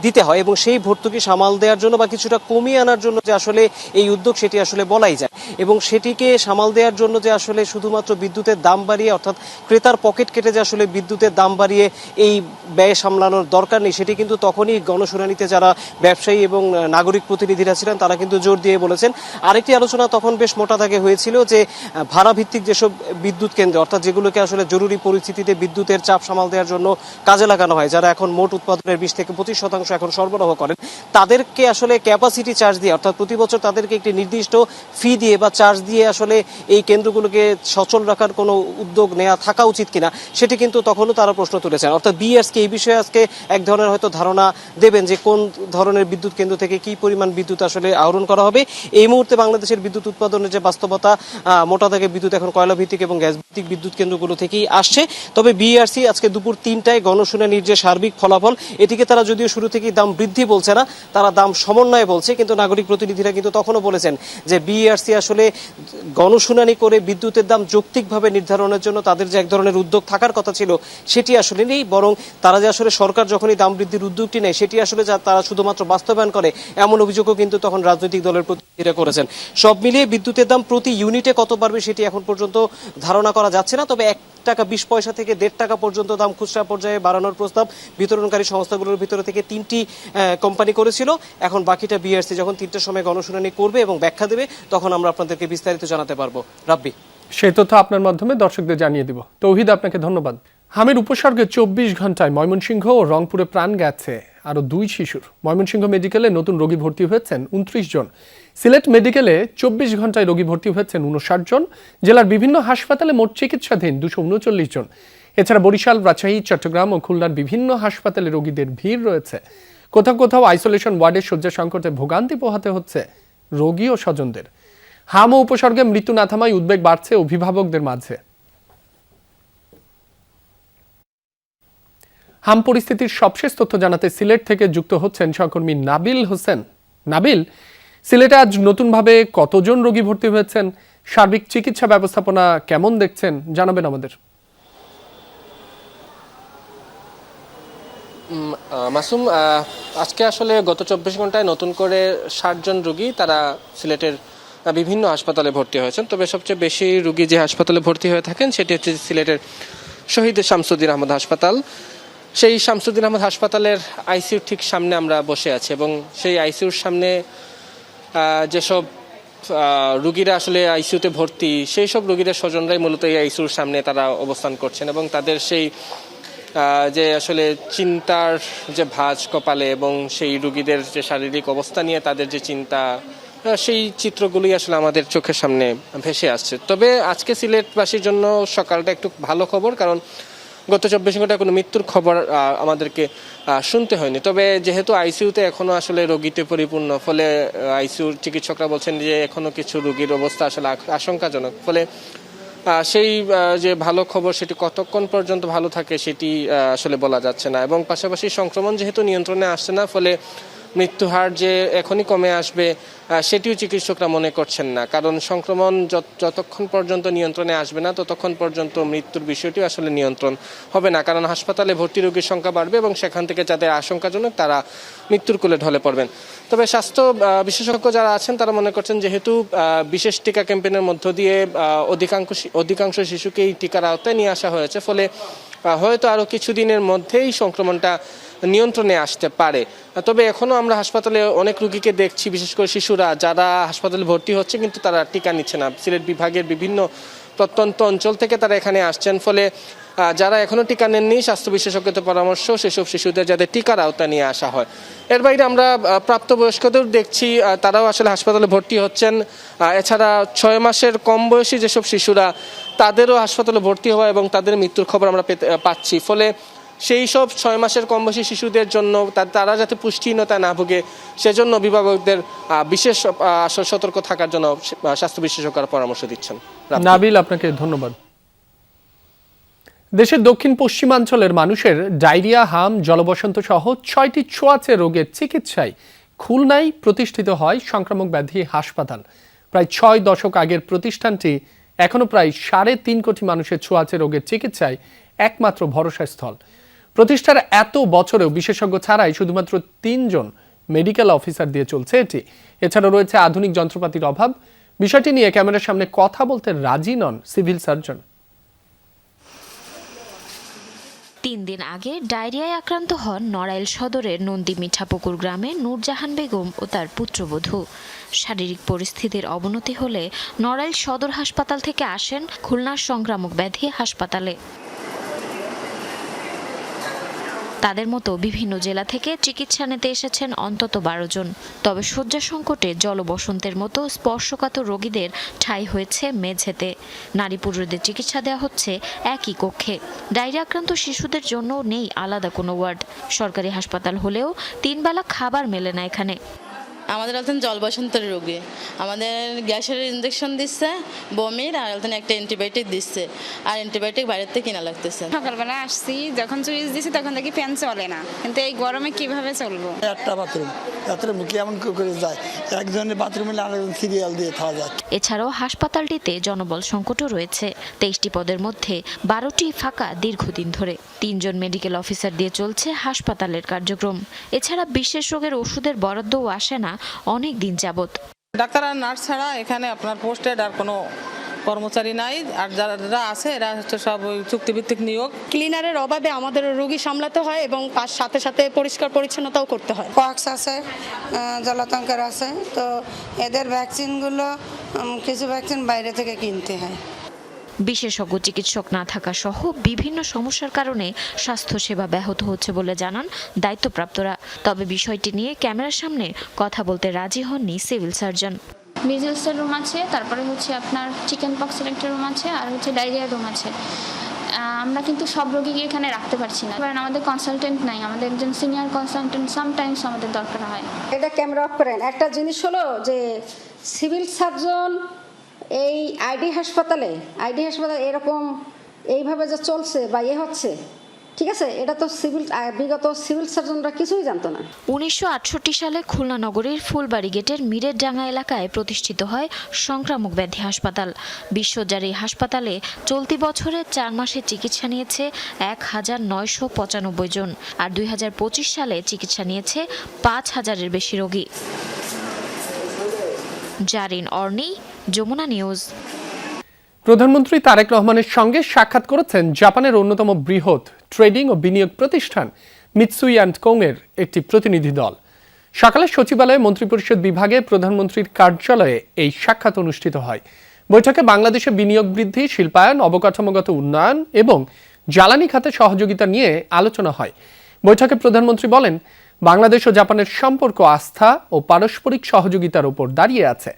J: দিতে হয় এবং সেই ভর্তুকি সামাল দেওয়ার জন্য বা কিছুটা কমিয়ে আনার জন্য যে আসলে এই উদ্যোগ, সেটি আসলে বলাই যায় এবং সেটিকে সামাল দেওয়ার জন্য যে আসলে শুধুমাত্র বিদ্যুতের দাম বাড়িয়ে, অর্থাৎ ক্রেতার পকেট কেটে যে আসলে বিদ্যুতের দাম বাড়িয়ে এই ব্যয় সামলানোর দরকার নেই, সেটি কিন্তু তখনই গণশুনানিতে যারা ব্যবসায়ী এবং নাগরিক প্রতিনিধিরা ছিলেন তারা কিন্তু জোর দিয়ে বলেছেন। আরেকটি আলোচনা তখন বেশ মোটা দাগে হয়েছিল যে ভাড়া ভিত্তিক যেসব বিদ্যুৎ কেন্দ্র, অর্থাৎ যেগুলোকে আসলে জরুরি পরিস্থিতিতে বিদ্যুতের চাপ সামাল দেওয়ার জন্য কাজে লাগানো হয়, যারা এখন মোট উৎপাদনের 20 থেকে 25% এখন সরবরাহ করেন, তাদেরকে আসলে ক্যাপাসিটি চার্জ দিয়ে, অর্থাৎ প্রতি বছর তাদেরকে একটি নির্দিষ্ট ফি দিয়ে বা চার্জ দিয়ে আসলে এই কেন্দ্রগুলোকে সচল রাখার কোনো উদ্যোগ নেওয়া থাকা উচিত কিনা, সেটি কিন্তু তখনও তারা প্রশ্ন তুলেছেন। অর্থাৎ বিইআরসি এই বিষয়ে আজকে এক ধরনের হয়তো ধারণা দেবেন যে কোন ধরনের বিদ্যুৎ কেন্দ্র থেকে কি পরিমাণ বিদ্যুৎ আসলে আহরণ করা হবে। এই মুহূর্তে বাংলাদেশের বিদ্যুৎ উৎপাদনের যে বাস্তবতা, মোটা দাগে বিদ্যুৎ এখন কয়লা ভিত্তিক এবং গ্যাস ভিত্তিক বিদ্যুৎ কেন্দ্রগুলো থেকেই আসছে। তবে বিইআরসি আজকে দুপুর 3টায় গণশুনানির যে সার্বিক ফলাফল, এটিকে তারা যদিও শুরু থেকেই দাম বৃদ্ধি বলছে না, তারা দাম সমন্বয় বলছে, কিন্তু নাগরিক প্রতিনিধিরা কিন্তু তখনও বলেছেন যে বিইআরসি আসলে গণশুনানি করে বিদ্যুতের দাম যৌক্তিকভাবে নির্ধারণের জন্য তাদের যে এক ধরনের উদ্যোগ থাকার কথা ছিল সেটি আসলে নেই, বরং তারা যে আসলে সরকার যখনই দাম বৃদ্ধির উদ্যোগটি নেয় সেটি আসলে তারা শুধুমাত্র বাস্তবায়ন করে, এমন অভিযোগও কিন্তু তখন রাজনৈতিক দলের প্রতিনিধিরা করেছেন। সব মিলিয়ে বিদ্যুতের দাম প্রতি ইউনিটে কত বাড়বে সেটি এখন পর্যন্ত ধারণা করা যাচ্ছে না, তবে 1 টাকা 20 পয়সা থেকে 1.5 টাকা পর্যন্ত দাম খুচরা পর্যায়ে বাড়ানোর প্রস্তাব বিতরণকারী সংস্থাগুলোর ভিতরে থেকে 3টি কোম্পানি করেছিল। এখন বাকিটা বিইআরসি যখন 3টার সময় গণশুনানি করবে এবং ব্যাখ্যা দেবে, তখন আমরা আপনাদেরকে বিস্তারিত জানাতে পারবো। রাব্বি,
A: সেই তথ্য আপনার মাধ্যমে দর্শকদের জানিয়ে দিব। তৌহিদ, আপনাকে ধন্যবাদ। হামের উপসর্গে 24 ঘন্টায় ময়মনসিংহ ও রংপুরে প্রাণ গেছে আরও 2 শিশুর। ময়মনসিংহ মেডিকেলে নতুন রোগী ভর্তি হয়েছেন 29 জন। সিলেট মেডিকেলে 24 ঘন্টায় রোগী ভর্তি হয়েছেন 59 জন। জেলার বিভিন্ন হাসপাতালে মোট চিকিৎসাধীন 239 জন। এছাড়া বরিশাল, রাজশাহী, চট্টগ্রাম ও খুলনার বিভিন্ন হাসপাতালে রোগীদের ভিড় রয়েছে। কোথাও কোথাও আইসোলেশন ওয়ার্ডে শয্যা সংকটে ভোগান্তি পোহাতে হচ্ছে রোগী ও স্বজনদের। হাম ও উপসর্গে মৃত্যু না থামায় উদ্বেগ বাড়ছে অভিভাবকদের মাঝে। হাম পরিস্থিতির সবশেষ তথ্য জানাতে সিলেট থেকে যুক্ত হচ্ছেন সহকর্মী নাবিল হোসেন। নাবিল, সিলেটে আজ নতুনভাবে কতজন রোগী ভর্তি হয়েছেন, সার্বিক চিকিৎসা ব্যবস্থাপনা কেমন দেখছেন জানাবেন আমাদের।
J: মাসুম, আজকে আসলে গত 24 ঘন্টায় নতুন করে 60 জন রোগী তারা সিলেটের বিভিন্ন হাসপাতালে ভর্তি হয়েছেন। তবে সবচেয়ে বেশি রোগী যে হাসপাতালে ভর্তি হয়ে থাকেন সেটি হচ্ছে সিলেটের শহীদ শামসুদ্দিন আহমদ হাসপাতাল। সেই শামসুদ্দিন আহমদ হাসপাতালের আইসিইউর ঠিক সামনে আমরা বসে আছি এবং সেই আইসিইউর সামনে যেসব রোগীরা আসলে আইসিইউতে ভর্তি, সেই সব রোগীদের স্বজনরাই মূলত এই আইসিইউর সামনে তারা অবস্থান করছেন এবং তাদের সেই যে আসলে চিন্তার যে ভাঁজ কপালে এবং সেই রোগীদের যে শারীরিক অবস্থা নিয়ে তাদের যে চিন্তা, সেই চিত্রগুলোই আসলে আমাদের চোখের সামনে ভেসে আসছে। তবে আজকে সিলেটবাসীর জন্য সকালটা একটু ভালো খবর, কারণ গত 24 ঘন্টায় কোনো মৃত্যুর খবর আমাদেরকে শুনতে হয়নি। তবে যেহেতু আইসিইউতে এখনো আসলে রোগীতে পরিপূর্ণ, ফলে আইসিইউর চিকিৎসকরা বলছেন যে এখনো কিছু রোগীর অবস্থা আসলে আশঙ্কাজনক, ফলে সেই যে ভালো খবর সেটি কতক্ষণ পর্যন্ত ভালো থাকে সেটি আসলে বলা যাচ্ছে না। এবং পাশাপাশি সংক্রমণ যেহেতু নিয়ন্ত্রণে আসছে না, ফলে মৃত্যু হার যে এখনই কমে আসবে সেটিও চিকিৎসকরা মনে করছেন না, কারণ সংক্রমণ যতক্ষণ পর্যন্ত নিয়ন্ত্রণে আসবে না ততক্ষণ পর্যন্ত মৃত্যুর বিষয়টিও আসলে নিয়ন্ত্রণ হবে না, কারণ হাসপাতালে ভর্তি রোগীর সংখ্যা বাড়বে এবং সেখান থেকে যাদের আশঙ্কাজনক তারা মৃত্যুর কোলে ঢলে পড়বেন। তবে স্বাস্থ্য বিশেষজ্ঞ যারা আছেন তারা মনে করছেন যেহেতু বিশেষ টিকা ক্যাম্পেইনের মধ্য দিয়ে অধিকাংশ শিশুকেই টিকার আওতায় নিয়ে আসা হয়েছে, ফলে হয়তো আরও কিছুদিনের মধ্যেই সংক্রমণটা নিয়ন্ত্রণে আসতে পারে। তবে এখনও আমরা হাসপাতালে অনেক রোগীকে দেখছি, বিশেষ করে শিশুরা যারা হাসপাতালে ভর্তি হচ্ছে কিন্তু তারা টিকা নিচ্ছে না। সিলেট বিভাগের বিভিন্ন প্রত্যন্ত অঞ্চল থেকে তারা এখানে আসছেন, ফলে যারা এখনও টিকা নেননি স্বাস্থ্য বিশেষজ্ঞদের পরামর্শ সেসব শিশুদের যাতে টিকার আওতা নিয়ে আসা হয়। এর বাইরে আমরা প্রাপ্তবয়স্কদের দেখছি তারাও আসলে হাসপাতালে ভর্তি হচ্ছেন। এছাড়া 6 মাসের কম বয়সী যেসব শিশুরা তাদেরও হাসপাতালে ভর্তি হওয়া এবং তাদের মৃত্যুর খবর আমরা পাচ্ছি। ফলে সেই সব 6 মাসের কম বয়সী শিশুদের জন্য তারা যাতে পুষ্টিহীনতা না ভোগে সেজন্য অভিভাবকদের বিশেষ সতর্ক থাকার জন্য স্বাস্থ্য বিশেষজ্ঞরা পরামর্শ দিচ্ছেন।
A: নাবিল, আপনাকে ধন্যবাদ। দেশের দক্ষিণ পশ্চিমাঞ্চলের মানুষের ডায়রিয়া, হাম, জলবসন্ত সহ 6টি ছোঁয়াচে রোগের চিকিৎসায় খুলনায় প্রতিষ্ঠিত হয় সংক্রামক ব্যাধি হাসপাতাল। প্রায় 6 দশক আগের প্রতিষ্ঠানটি এখনো প্রায় 3.5 কোটি মানুষের ছোঁয়াচে রোগের চিকিৎসায় একমাত্র ভরসাস্থল। প্রতিষ্ঠার এত বছরেও বিশেষজ্ঞ ছাড়াই শুধুমাত্র 3 জন মেডিকেল অফিসার দিয়ে চলছে এটি। এছাড়া রয়েছে আধুনিক যন্ত্রপাতির অভাব। বিষয়টি নিয়ে ক্যামেরার সামনে কথা বলতে রাজি নন সিভিল সার্জন।
R: 3 দিন আগে ডায়রিয়ায় আক্রান্ত হন নড়াইল সদরের নন্দী মিঠাপুকুর গ্রামের নূরজাহান বেগম ও তার পুত্রবধূ। শারীরিক পরিস্থিতির অবনতি হলে নড়াইল সদর হাসপাতাল থেকে আসেন খুলনার সংক্রামক ব্যাধি হাসপাতালে। তাদের মতো বিভিন্ন জেলা থেকে চিকিৎসা নিতে এসেছেন অন্তত 12 জন। তবে শয্যা সংকটে জলবসন্তের মতো স্পর্শকাতর রোগীদের ঠাঁই হয়েছে মেঝেতে। নারী পুরুষদের চিকিৎসা দেওয়া হচ্ছে একই কক্ষে। ডায়রিয়া আক্রান্ত শিশুদের জন্য নেই আলাদা কোনো ওয়ার্ড। সরকারি হাসপাতাল হলেও 3 বেলা খাবার মেলে না এখানে।
S: আমাদের জল বসন্তের রোগী, আমাদের গ্যাসের ইঞ্জেকশন দিচ্ছে, বমির, আর একটা অ্যান্টিবায়োটিক দিচ্ছে, আর অ্যান্টিবায়োটিক বাইরের থেকে কিনা লাগতেছে।
T: সকালবেলা আসছি, যখন সুইচ দিছি তখন দেখি ফ্যান চলে না, কিন্তু এই গরমে কিভাবে চলবো?
U: একটা বাথরুম কেমন করে যায়, একজনের বাথরুমে আরেকজন সিরিয়াল দিয়ে খাওয়া যায়।
R: এছাড়াও হাসপাতালটিতে জনবল সংকটও রয়েছে। 23টি পদের মধ্যে 12টি ফাঁকা দীর্ঘদিন ধরে। 3 জন মেডিকেল অফিসার দিয়ে চলছে হাসপাতালের কার্যক্রম। এছাড়া বিশেষ রোগের ওষুধের বরাদ্দও আসে না অনেক দিন যাবত।
V: ডাক্তার আর নার্স ছাড়া এখানে আপনার পোস্টেড আর কোনো কর্মচারী নাই, আর যারা আছে এরা হচ্ছে সব চুক্তিভিত্তিক নিয়োগ।
W: ক্লিনারের অভাবে আমাদের রোগী সামলাতে হয় এবং তার সাথে সাথে পরিষ্কার পরিচ্ছন্নতাও করতে হয়।
X: পক্স আছে, জলাতঙ্কের আছে, তো এদের ভ্যাকসিনগুলো কিছু ভ্যাকসিন বাইরে থেকে কিনতে হয়।
R: বিশেষজ্ঞ চিকিৎসক না থাকা সহ বিভিন্ন সমস্যার কারণে স্বাস্থ্যসেবা ব্যাহত হচ্ছে বলে জানান দায়িত্বপ্রাপ্তরা। তবে বিষয়টি নিয়ে ক্যামেরার সামনে কথা বলতে রাজি হননি সিভিল সার্জন।
Y: মিজেলসের রুম আছে, তারপরে হচ্ছে আপনার চিকেন পক্সের একটা রুম আছে, আর হচ্ছে ডায়রিয়ার রুম আছে। আমরা কিন্তু সব রোগীকে এখানে রাখতে পারছি না, কারণ আমাদের কনসালটেন্ট নাই, আমাদের একজন সিনিয়র কনসালটেন্ট সামটাইমস আমাদের দরকার হয়।
W: এটা ক্যামেরা অফ করেন। একটা জিনিস হলো যে সিভিল সার্জন এই আইডি হাসপাতালে এরকম এইভাবে যে চলছে বা হচ্ছে, ঠিক আছে, এটা তো বিগত সিভিল সার্জনরা কিছুই জানতো না।
R: 1968 সালে খুলনা নগরীর ফুলবাড়ি গেটের মিরেরডাঙ্গা এলাকায় প্রতিষ্ঠিত হয় সংক্রামক ব্যাধি হাসপাতাল। বিশ্বজার এই হাসপাতালে চলতি বছরে 4 মাসে চিকিৎসা নিয়েছে 1995 জন, আর 2025 সালে চিকিৎসা নিয়েছে 5000-এর বেশি রোগী। জারিন অর্নি, যমুনা নিউজ।
A: প্রধানমন্ত্রী তারেক রহমানের সঙ্গে সাক্ষাৎ করেছেন জাপানের অন্যতম বৃহৎ ট্রেডিং ও বিনিয়োগ প্রতিষ্ঠান মিৎসুই অ্যান্ড কোংয়ের একটি প্রতিনিধি দল। সকালে সচিবালয়ে মন্ত্রিপরিষদ বিভাগে প্রধানমন্ত্রীর কার্যালয়ে এই সাক্ষাৎ অনুষ্ঠিত হয়। বৈঠকে বাংলাদেশে বিনিয়োগ বৃদ্ধি, শিল্পায়ন, অবকাঠামোগত উন্নয়ন এবং জ্বালানি খাতে সহযোগিতা নিয়ে আলোচনা হয়। বৈঠকে প্রধানমন্ত্রী বলেন, বাংলাদেশ ও জাপানের সম্পর্ক আস্থা ও পারস্পরিক সহযোগিতার উপর দাঁড়িয়ে আছে।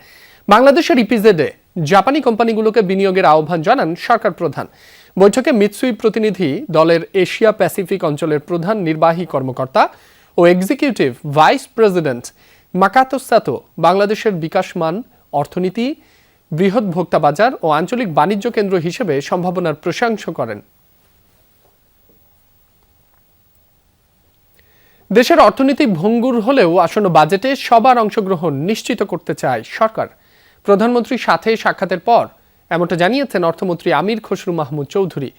A: বাংলাদেশের ইপিজেডে জাপানি কোম্পানিগুলোকে বিনিয়োগের আহ্বান জানান সরকার প্রধান। বৈঠকে মিৎসুই প্রতিনিধি দলের এশিয়া প্যাসিফিক অঞ্চলের প্রধান নির্বাহী কর্মকর্তা ও এক্সিকিউটিভ ভাইস প্রেসিডেন্ট মাকাতো সাতো বাংলাদেশের বিকাশমান অর্থনীতি, বৃহৎ ভোক্তা বাজার ও আঞ্চলিক বাণিজ্য কেন্দ্র হিসেবে সম্ভাবনার প্রশংসা করেন। দেশের অর্থনীতি ভঙ্গুর হলেও আসন্ন বাজেটে সবার অংশগ্রহণ নিশ্চিত করতে চায় সরকার। প্রধানমন্ত্রীর সাথে সাক্ষাতের পর এমনটা জানিয়েছেন অর্থমন্ত্রী আমির খসরু মাহমুদ চৌধুরী।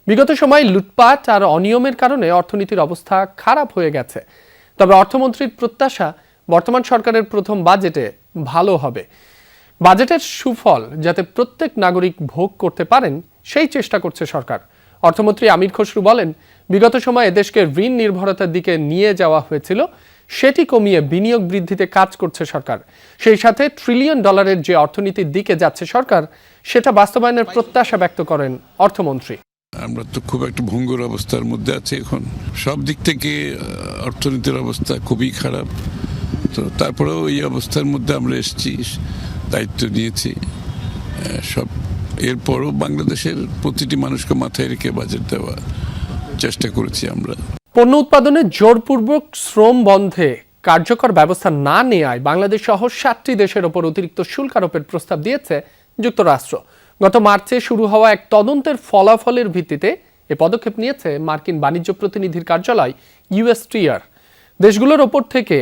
A: বিগত সময় লুটপাট আর অনিয়মের কারণে অর্থনীতির অবস্থা খারাপ হয়ে গেছে। তবে অর্থমন্ত্রীর প্রত্যাশা, বর্তমান সরকারের প্রথম বাজেটে ভালো হবে। বাজেটের সুফল যাতে প্রত্যেক নাগরিক ভোগ করতে পারেন সেই চেষ্টা করছে সরকার। অর্থমন্ত্রী আমির খসরু বলেন, বিগত সময়ে দেশকে ঋণ নির্ভরতার দিকে নিয়ে যাওয়া হয়েছিল, সেটি কমিয়ে বিনিয়োগ বৃদ্ধিতে কাজ করছে সরকার। সেই সাথে $1 ট্রিলিয়ন যে অর্থনীতির দিকে যাচ্ছে সরকার, সেটা বাস্তবায়নের প্রত্যাশা ব্যক্ত করেন অর্থমন্ত্রী।
B: আমরা তো খুব একটা ভঙ্গুর অবস্থার মধ্যে আছি এখন, সব দিক থেকে অর্থনীতির অবস্থা খুবই খারাপ। তো তারপরেও এই অবস্থার মধ্যে আমরা এসেছি, দায়িত্ব নিয়েছি সব। এরপরও বাংলাদেশের প্রতিটি মানুষকে মাথায় রেখে বাজেট দেওয়ার চেষ্টা করেছি আমরা।
A: পণ্য উৎপাদনে জোরপূর্বক শ্রম বন্ধে কার্যকর ব্যবস্থা না নেওয়ায় বাংলাদেশ সহ 7টি দেশের ওপর অতিরিক্ত শুল্ক আরোপের প্রস্তাব দিয়েছে যুক্তরাষ্ট্র। গত মার্চে শুরু হওয়া এক তদন্তের ফলাফলের ভিত্তিতে এ পদক্ষেপ নিয়েছে মার্কিন বাণিজ্য প্রতিনিধির কার্যালয় USTR। দেশগুলোর ওপর থেকে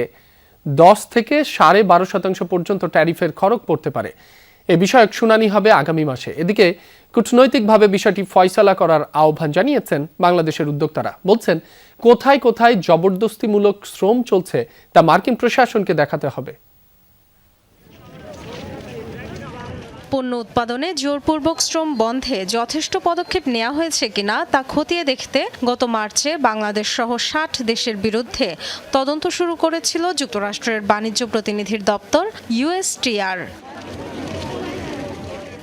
A: 10 থেকে 12.5% পর্যন্ত ট্যারিফের খরচ পড়তে পারে। এ বিষয়ক শুনানি হবে আগামী মাসে। এদিকে কূটনৈতিকভাবে বিষয়টি ফয়সালা করার আহ্বান জানিয়েছেন বাংলাদেশের উদ্যোক্তারা। বলছেন, কোথায় কোথায় জবরদস্তিমূলক শ্রম চলছে তা মার্কিন প্রশাসনকে দেখাতে হবে।
C: পণ্য উৎপাদনে জোরপূর্বক শ্রম বন্ধে যথেষ্ট পদক্ষেপ নেওয়া হয়েছে কিনা তা খতিয়ে দেখতে গত মার্চে বাংলাদেশ সহ 60 দেশের বিরুদ্ধে তদন্ত শুরু করেছিল যুক্তরাষ্ট্রের বাণিজ্য প্রতিনিধির দপ্তর USTR।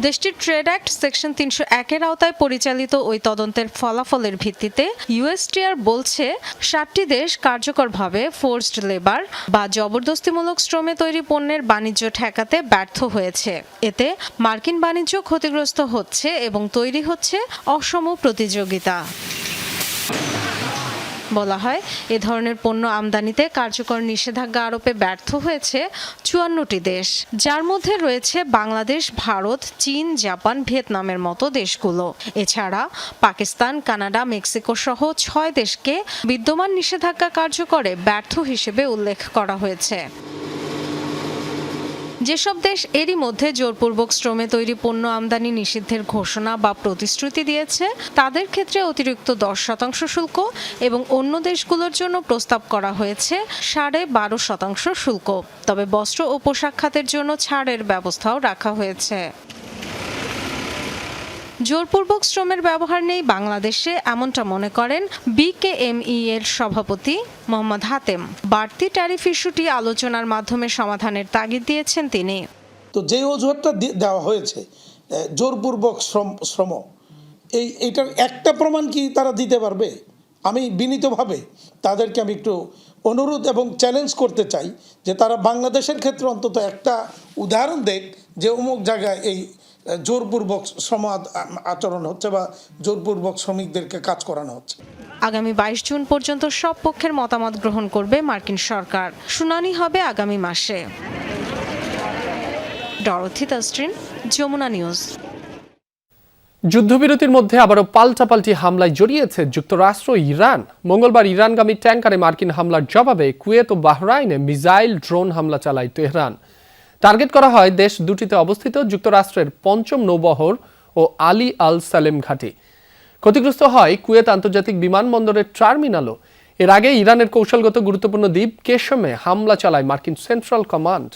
C: দেশটির ট্রেড অ্যাক্ট সেকশন 301-এর আওতায় পরিচালিত ওই তদন্তের ফলাফলের ভিত্তিতে USTR বলছে 7টি দেশ কার্যকরভাবে ফোর্সড লেবার বা জবরদস্তিমূলক শ্রমে তৈরি পণ্যের বাণিজ্য ঠেকাতে ব্যর্থ হয়েছে। এতে মার্কিন বাণিজ্য ক্ষতিগ্রস্ত হচ্ছে এবং তৈরি হচ্ছে অসম প্রতিযোগিতা। বলা হয়, এ ধরনের পণ্য আমদানিতে কার্যকর নিষেধাজ্ঞা আরোপে ব্যর্থ হয়েছে 54টি দেশ, যার মধ্যে রয়েছে বাংলাদেশ, ভারত, চীন, জাপান, ভিয়েতনামের মতো দেশগুলো। এছাড়া পাকিস্তান, কানাডা, মেক্সিকো সহ 6 দেশকে বিদ্যমান নিষেধাজ্ঞা কার্যকরে ব্যর্থ হিসেবে উল্লেখ করা হয়েছে। যেসব দেশ এরই মধ্যে জোরপূর্বক শ্রমে তৈরি পণ্য আমদানি নিষিদ্ধের ঘোষণা বা প্রতিশ্রুতি দিয়েছে, তাদের ক্ষেত্রে অতিরিক্ত 10% শুল্ক এবং অন্য দেশগুলোর জন্য প্রস্তাব করা হয়েছে 12.5% শুল্ক। তবে বস্ত্র ও পোশাক খাতের জন্য ছাড়ের ব্যবস্থাও রাখা হয়েছে। জোরপূর্বক শ্রমের ব্যবহার নেই বাংলাদেশে, এমনটা মনে করেন BKME এর সভাপতি মোহাম্মদ হাতেম। বাড়তি ট্যারিফ ইস্যুটি আলোচনার মাধ্যমে সমাধানের তাগিদ দিয়েছেন তিনি।
F: তো যে অজুহাতটা দেওয়া হয়েছে জোরপূর্বক শ্রম, এইটার একটা প্রমাণ কি তারা দিতে পারবে? আমি বিনীতভাবে তাদেরকে আমি একটু অনুরোধ এবং চ্যালেঞ্জ করতে চাই যে তারা বাংলাদেশের ক্ষেত্রে অন্তত একটা উদাহরণ দেখ যে অমুক জায়গায় এই জোরপূর্বক শ্রম আচরণ হচ্ছে বা জোরপূর্বক শ্রমিকদেরকে কাজ করানো হচ্ছে।
C: আগামী 22 জুন পর্যন্ত সব পক্ষের মতামত গ্রহণ করবে মার্কিন সরকার। শুনানি হবে আগামী মাসে। Dorothy Tasrin, Jamuna news.
A: যুদ্ধবিরতির মধ্যে আবারও পাল্টাপাল্টি হামলায় জড়িয়েছে যুক্তরাষ্ট্র ও ইরান। মঙ্গলবার ইরানগামী ট্যাঙ্কারে মার্কিন হামলার জবাবে কুয়েত ও বাহরাইনে মিসাইল ড্রোন হামলা চালায় তেহরান। টার্গেট করা হয় দেশ দুটিতে অবস্থিত যুক্তরাষ্ট্রের 5ম নৌবহর ও আলী আল সালেম ঘাঁটি। ক্ষতিগ্রস্ত হয় কুয়েত আন্তর্জাতিক বিমানবন্দরের টার্মিনালও। এর আগে ইরানের কৌশলগত গুরুত্বপূর্ণ দ্বীপ কেশমে হামলা চালায় মার্কিন সেন্ট্রাল কমান্ড।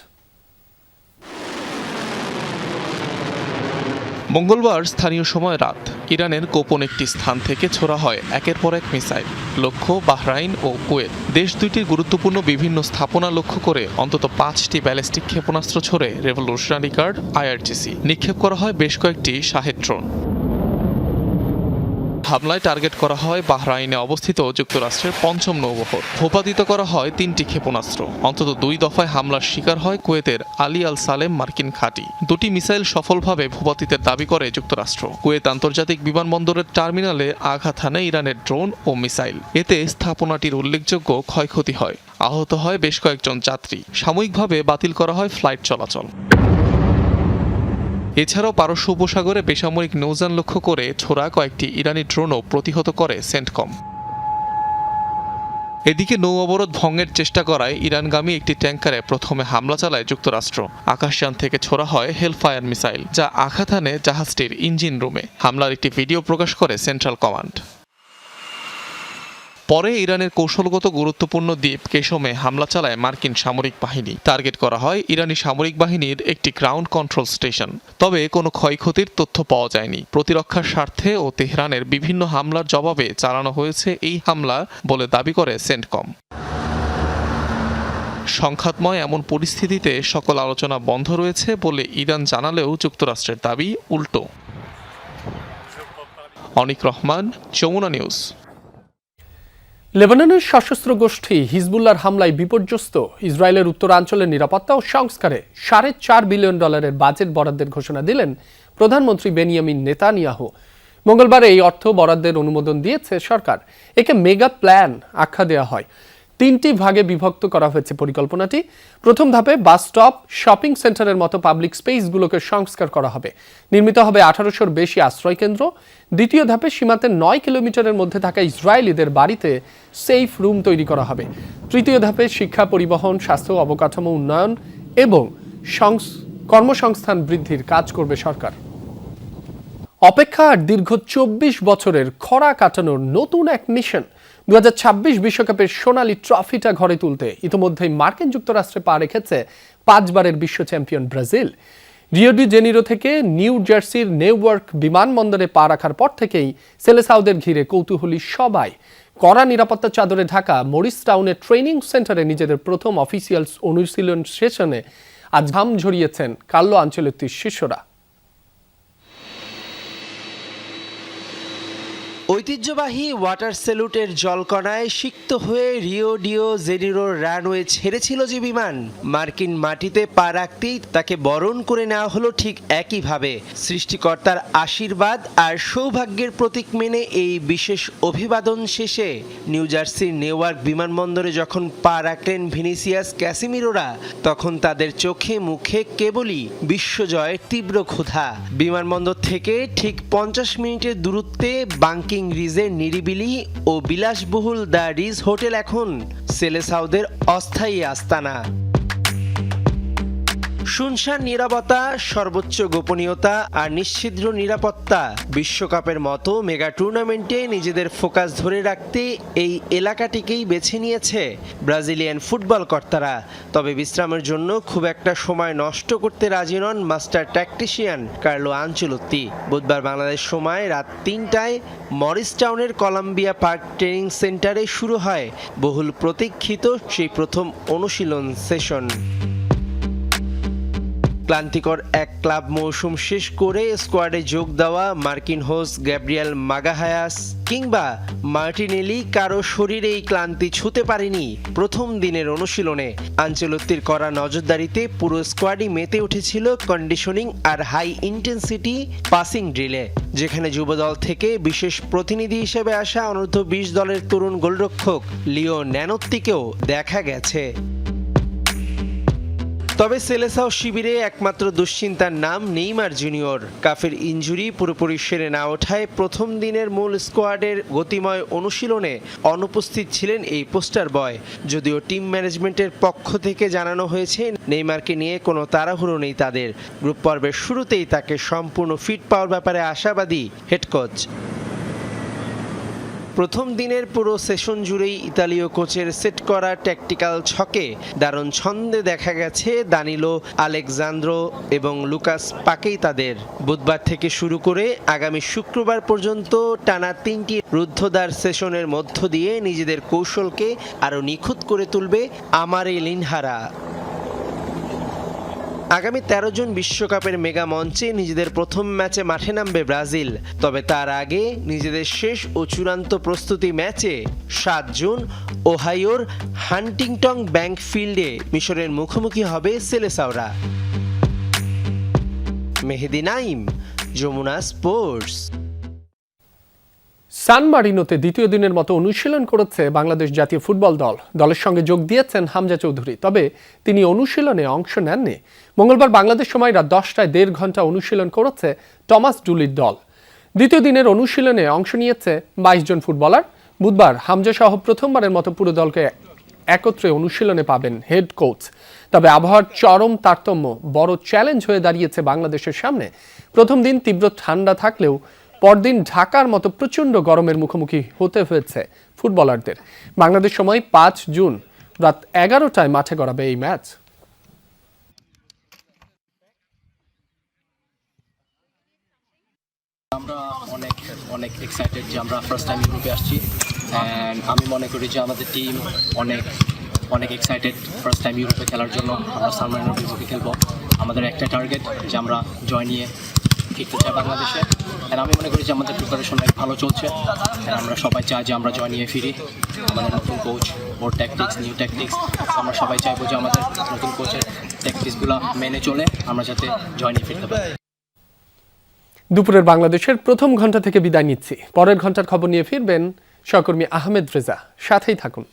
G: মঙ্গলবার স্থানীয় সময় রাত ইরানের গোপন একটি স্থান থেকে ছোড়া হয় একের পর এক মিসাইল। লক্ষ্য বাহরাইন ও কুয়েত। দেশ দুইটির গুরুত্বপূর্ণ বিভিন্ন স্থাপনা লক্ষ্য করে অন্তত 5টি ব্যালিস্টিক ক্ষেপণাস্ত্র ছড়ে রেভলিউশনারি গার্ড IRGC। নিক্ষেপ করা হয় বেশ কয়েকটি শাহেদ ড্রোন। হামলায় টার্গেট করা হয় বাহরাইনে অবস্থিত যুক্তরাষ্ট্রের 5ম নৌবহর। ভূপাতিত করা হয় 3টি ক্ষেপণাস্ত্র। অন্তত 2 দফায় হামলার শিকার হয় কুয়েতের আলী আল সালেম মার্কিন ঘাঁটি। 2টি মিসাইল সফলভাবে ভূপাতিতের দাবি করে যুক্তরাষ্ট্র। কুয়েত আন্তর্জাতিক বিমানবন্দরের টার্মিনালে আঘাত হানে ইরানের ড্রোন ও মিসাইল। এতে স্থাপনাটির উল্লেখযোগ্য ক্ষয়ক্ষতি হয়। আহত হয় বেশ কয়েকজন যাত্রী। সাময়িকভাবে বাতিল করা হয় ফ্লাইট চলাচল। এছাড়াও পারস্য উপসাগরে বেসামরিক নৌযান লক্ষ্য করে ছোড়া কয়েকটি ইরানি ড্রোনও প্রতিহত করে সেন্টকম। এদিকে নৌ অবরোধ ভঙ্গের চেষ্টা করায় ইরানগামী একটি ট্যাঙ্কারে প্রথমে হামলা চালায় যুক্তরাষ্ট্র। আকাশযান থেকে ছোড়া হয় হেলফায়ার মিসাইল, যা আঘাত হানে জাহাজটির ইঞ্জিন রুমে। হামলার একটি ভিডিও প্রকাশ করে সেন্ট্রাল কমান্ড। পরে ইরানের কৌশলগত গুরুত্বপূর্ণ দ্বীপ কেশমে হামলা চালায় মার্কিন সামরিক বাহিনী। টার্গেট করা হয় ইরানি সামরিক বাহিনীর একটি গ্রাউন্ড কন্ট্রোল স্টেশন। তবে কোনো ক্ষয়ক্ষতির তথ্য পাওয়া যায়নি। প্রতিরক্ষার স্বার্থে ও তেহরানের বিভিন্ন হামলার জবাবে চালানো হয়েছে এই হামলা বলে দাবি করে সেন্টকম। সংঘাতময় এমন পরিস্থিতিতে সকল আলোচনা বন্ধ রয়েছে বলে ইরান জানালেও যুক্তরাষ্ট্রের দাবি উল্টো। অনিক রহমান, যমুনা নিউজ।
A: লেবাননের সশস্ত্র গোষ্ঠী হিজবুল্লাহর হামলায় বিপর্যস্ত ইসরায়েলের উত্তরাঞ্চলের নিরাপত্তা ও সংস্কারে $4.5 বিলিয়ন বাজেট বরাদ্দের ঘোষণা দিলেন প্রধানমন্ত্রী বেনিয়ামিন নেতানিয়াহু। মঙ্গলবার এই অর্থ বরাদ্দের অনুমোদন দিয়েছে সরকার। একে মেগা প্ল্যান আখ্যা দেওয়া হয়। 3টি ভাগে বিভক্ত করা হয়েছে পরিকল্পনাটি। প্রথম ধাপে বাস স্টপ, শপিং সেন্টারের মতো পাবলিক স্পেসগুলোকে সংস্কার করা হবে। নির্মিত হবে 1800-র বেশি আশ্রয় কেন্দ্র। দ্বিতীয় ধাপে সীমান্তের 9 কিলোমিটারের মধ্যে থাকা ইসরায়েলিদের বাড়িতে সেফ রুম তৈরি করা হবে। তৃতীয় ধাপে শিক্ষা, পরিবহন, স্বাস্থ্য, অবকাঠামো উন্নয়ন এবং কর্মসংস্থান বৃদ্ধির কাজ করবে সরকার। অপেক্ষা আর দীর্ঘ 24 বছরের খরা কাটানোর নতুন এক মিশন। 2026 বিশ্বকাপের সোনালী ট্রফিটা ঘরে তুলতে ইতিমধ্যেই মার্কিন যুক্তরাষ্ট্রে পা রেখেছে 5 বারের বিশ্ব champion Brazil. Rio de Janeiro থেকে নিউ জার্সির নেওয়ার্ক বিমানবন্দরে পা রাখার পর থেকেই সেলেসাওদের ঘিরে কৌতূহলী সবাই। কড়া নিরাপত্তা চাদরে ঢাকা মরিস টাউনের ট্রেনিং সেন্টারে নিজেদের প্রথম অফিসিয়াল অনুশীলন সেশনে আজ ঘাম ঝরিয়েছেন কার্লো আনচেলত্তির শিষ্যরা।
E: ঐতিহ্যবাহী ওয়াটার স্যালুটের জলকণায় সিক্ত হয়ে রিও ডিও জেনিরোর রানওয়ে ছেড়েছিল যে বিমান, মার্কিন মাটিতে পা রাখতেই তাকে বরণ করে নেওয়া হলো ঠিক একইভাবে। সৃষ্টিকর্তার আশীর্বাদ আর সৌভাগ্যের প্রতীক মেনে এই বিশেষ অভিবাদন শেষে নিউ জার্সির নেওয়ার্ক বিমানবন্দরে যখন পা রাখলেন ভিনিসিয়াস ক্যাসিমিরোরা, তখন তাদের চোখে মুখে কেবলই বিশ্বজয়ের তীব্র ক্ষুধা। বিমানবন্দর থেকে ঠিক 50 মিনিটের দূরত্বে বাংকিং রিজের নিরিবিলি ও বিলাসবহুল দ্য রিজ হোটেল এখন সেলেসাওদের অস্থায়ী আস্তানা। শুনশান নীরবতা, সর্বোচ্চ গোপনীয়তা আর নিশ্ছিদ্র নিরাপত্তা। বিশ্বকাপের মতো মেগা টুর্নামেন্টে নিজেদের ফোকাস ধরে রাখতে এই এলাকাটিকেই বেছে নিয়েছে ব্রাজিলিয়ান ফুটবল কর্তারা। তবে বিশ্রামের জন্য খুব একটা সময় নষ্ট করতে রাজি নন মাস্টার ট্যাকটিশিয়ান কার্লো আনচেলত্তি। বুধবার বাংলাদেশ সময় রাত 3টায় মরিস টাউনের কলম্বিয়া পার্ক ট্রেনিং সেন্টারে শুরু হয় বহুল প্রতীক্ষিত সেই প্রথম অনুশীলন সেশন। ক্লান্তিকর এক ক্লাব মৌসুম শেষ করে স্কোয়াডে যোগ দেওয়া মার্কিন হোস্ট গ্যাব্রিয়েল মাগাহায়াস কিংবা মার্টিনেলি কারো শরীরেই ক্লান্তি ছুঁতে পারেনি প্রথম দিনের অনুশীলনে। আনচেলত্তির করা নজরদারিতে পুরো স্কোয়াডই মেতে উঠেছিল কন্ডিশনিং আর হাই ইন্টেন্সিটি পাসিং ড্রিলে, যেখানে যুবদল থেকে বিশেষ প্রতিনিধি হিসেবে আসা অনূর্ধ্ব 20 দলের তরুণ গোলরক্ষক লিও ন্যানোত্তিকেও দেখা গেছে। তবে সেলেসাও শিবিরে একমাত্র দুশ্চিন্তার নাম নেইমার জুনিয়র। কাফের ইনজুরি পুরোপুরি সেরে না ওঠায় প্রথম দিনের মূল স্কোয়াডের গতিময় অনুশীলনে অনুপস্থিত ছিলেন এই পোস্টার বয়। যদিও টিম ম্যানেজমেন্টের পক্ষ থেকে জানানো হয়েছে নেইমারকে নিয়ে কোনো তাড়াহুড়ো নেই তাদের। গ্রুপ পর্বের শুরুতেই তাকে সম্পূর্ণ ফিট পাওয়ার ব্যাপারে আশাবাদী হেড কোচ। প্রথম দিনের পুরো সেশন জুড়েই ইতালীয় কোচের সেট করা ট্যাকটিক্যাল ছকে দারুণ ছন্দে দেখা গেছে দানিলো, আলেকজান্দ্রো এবং লুকাস পাকেইতাদের। বুধবার থেকে শুরু করে আগামী শুক্রবার পর্যন্ত টানা 3টি রুদ্ধদ্বার সেশনের মধ্য দিয়ে নিজেদের কৌশলকে আরও নিখুঁত করে তুলবে আমারে লিনহারা। আগামী 13 জুন বিশ্বকাপের মেগা মঞ্চে নিজেদের প্রথম ম্যাচে মাঠে নামবে ব্রাজিল। তবে তার আগে নিজেদের শেষ ও চূড়ান্ত প্রস্তুতি ম্যাচে 7 জুন ওহাইওর হান্টিংটন ব্যাংক ফিল্ডে মিশরের মুখোমুখি হবে সেলেসাওরা। মেহেদি নাইম, যমুনা স্পোর্টস।
A: সান মারিনোতে দ্বিতীয় দিনের মতো অনুশীলন করেছে বাংলাদেশ জাতীয় ফুটবল দল। দলের সঙ্গে যোগ দিয়েছেন হামজা চৌধুরী, তবে তিনি অনুশীলনে অংশ নেননি। মঙ্গলবার বাংলাদেশ সময় রাত 10টায় 1.5 ঘন্টা অনুশীলন করেছে টমাস ডুলির দল। দ্বিতীয় দিনের অনুশীলনে অংশ নিয়েছে 22 জন ফুটবলার। বুধবার হামজা সহ প্রথমবারের মতো পুরো দলকে একত্রে অনুশীলনে পাবেন হেড কোচ। তবে আবহাওয়ার চরম তারতম্য বড় চ্যালেঞ্জ হয়ে দাঁড়িয়েছে বাংলাদেশের সামনে। প্রথম দিন তীব্র ঠান্ডা থাকলেও পরদিন ঢাকার মতো প্রচণ্ড গরমের মুখোমুখি হতে হয়েছে ফুটবলারদের। বাংলাদেশ সময় 5 জুন রাত 11টায় মাঠে গড়াবে এই ম্যাচ।
H: আমরা অনেক এক্সাইটেড যে আমরা ফার্স্ট টাইম গ্রুপে আসছি। অ্যান্ড আমি মনে করি যে আমাদের টিম অনেক অনেক এক্সাইটেড ফার্স্ট টাইম ইউরোপে খেলার জন্য। আমরা সান মারিনোর বিপক্ষে খেলবো। আমাদের একটা টার্গেট যে আমরা জয় নিয়ে ফিরতে চাই বাংলাদেশে। আর আমি মনে করি যে আমাদের প্রিপারেশন অনেক ভালো চলছে। আর আমরা সবাই চাই যে আমরা জয় নিয়ে ফিরি। আমাদের নতুন কোচ, ওর ট্যাকটিক্স, নিউ ট্যাকটিক্স, আমরা সবাই চাইবো যে আমাদের নতুন কোচের ট্যাকটিক্সগুলো মেনে চলে আমরা যাতে জয় নিয়ে ফিরতে পারি।
A: দুপুরের বাংলাদেশের প্রথম ঘন্টা থেকে বিদায় নিচ্ছি। পরের ঘন্টার খবর নিয়ে ফিরবেন সহকর্মী আহমেদ রেজা। সাথেই থাকুন।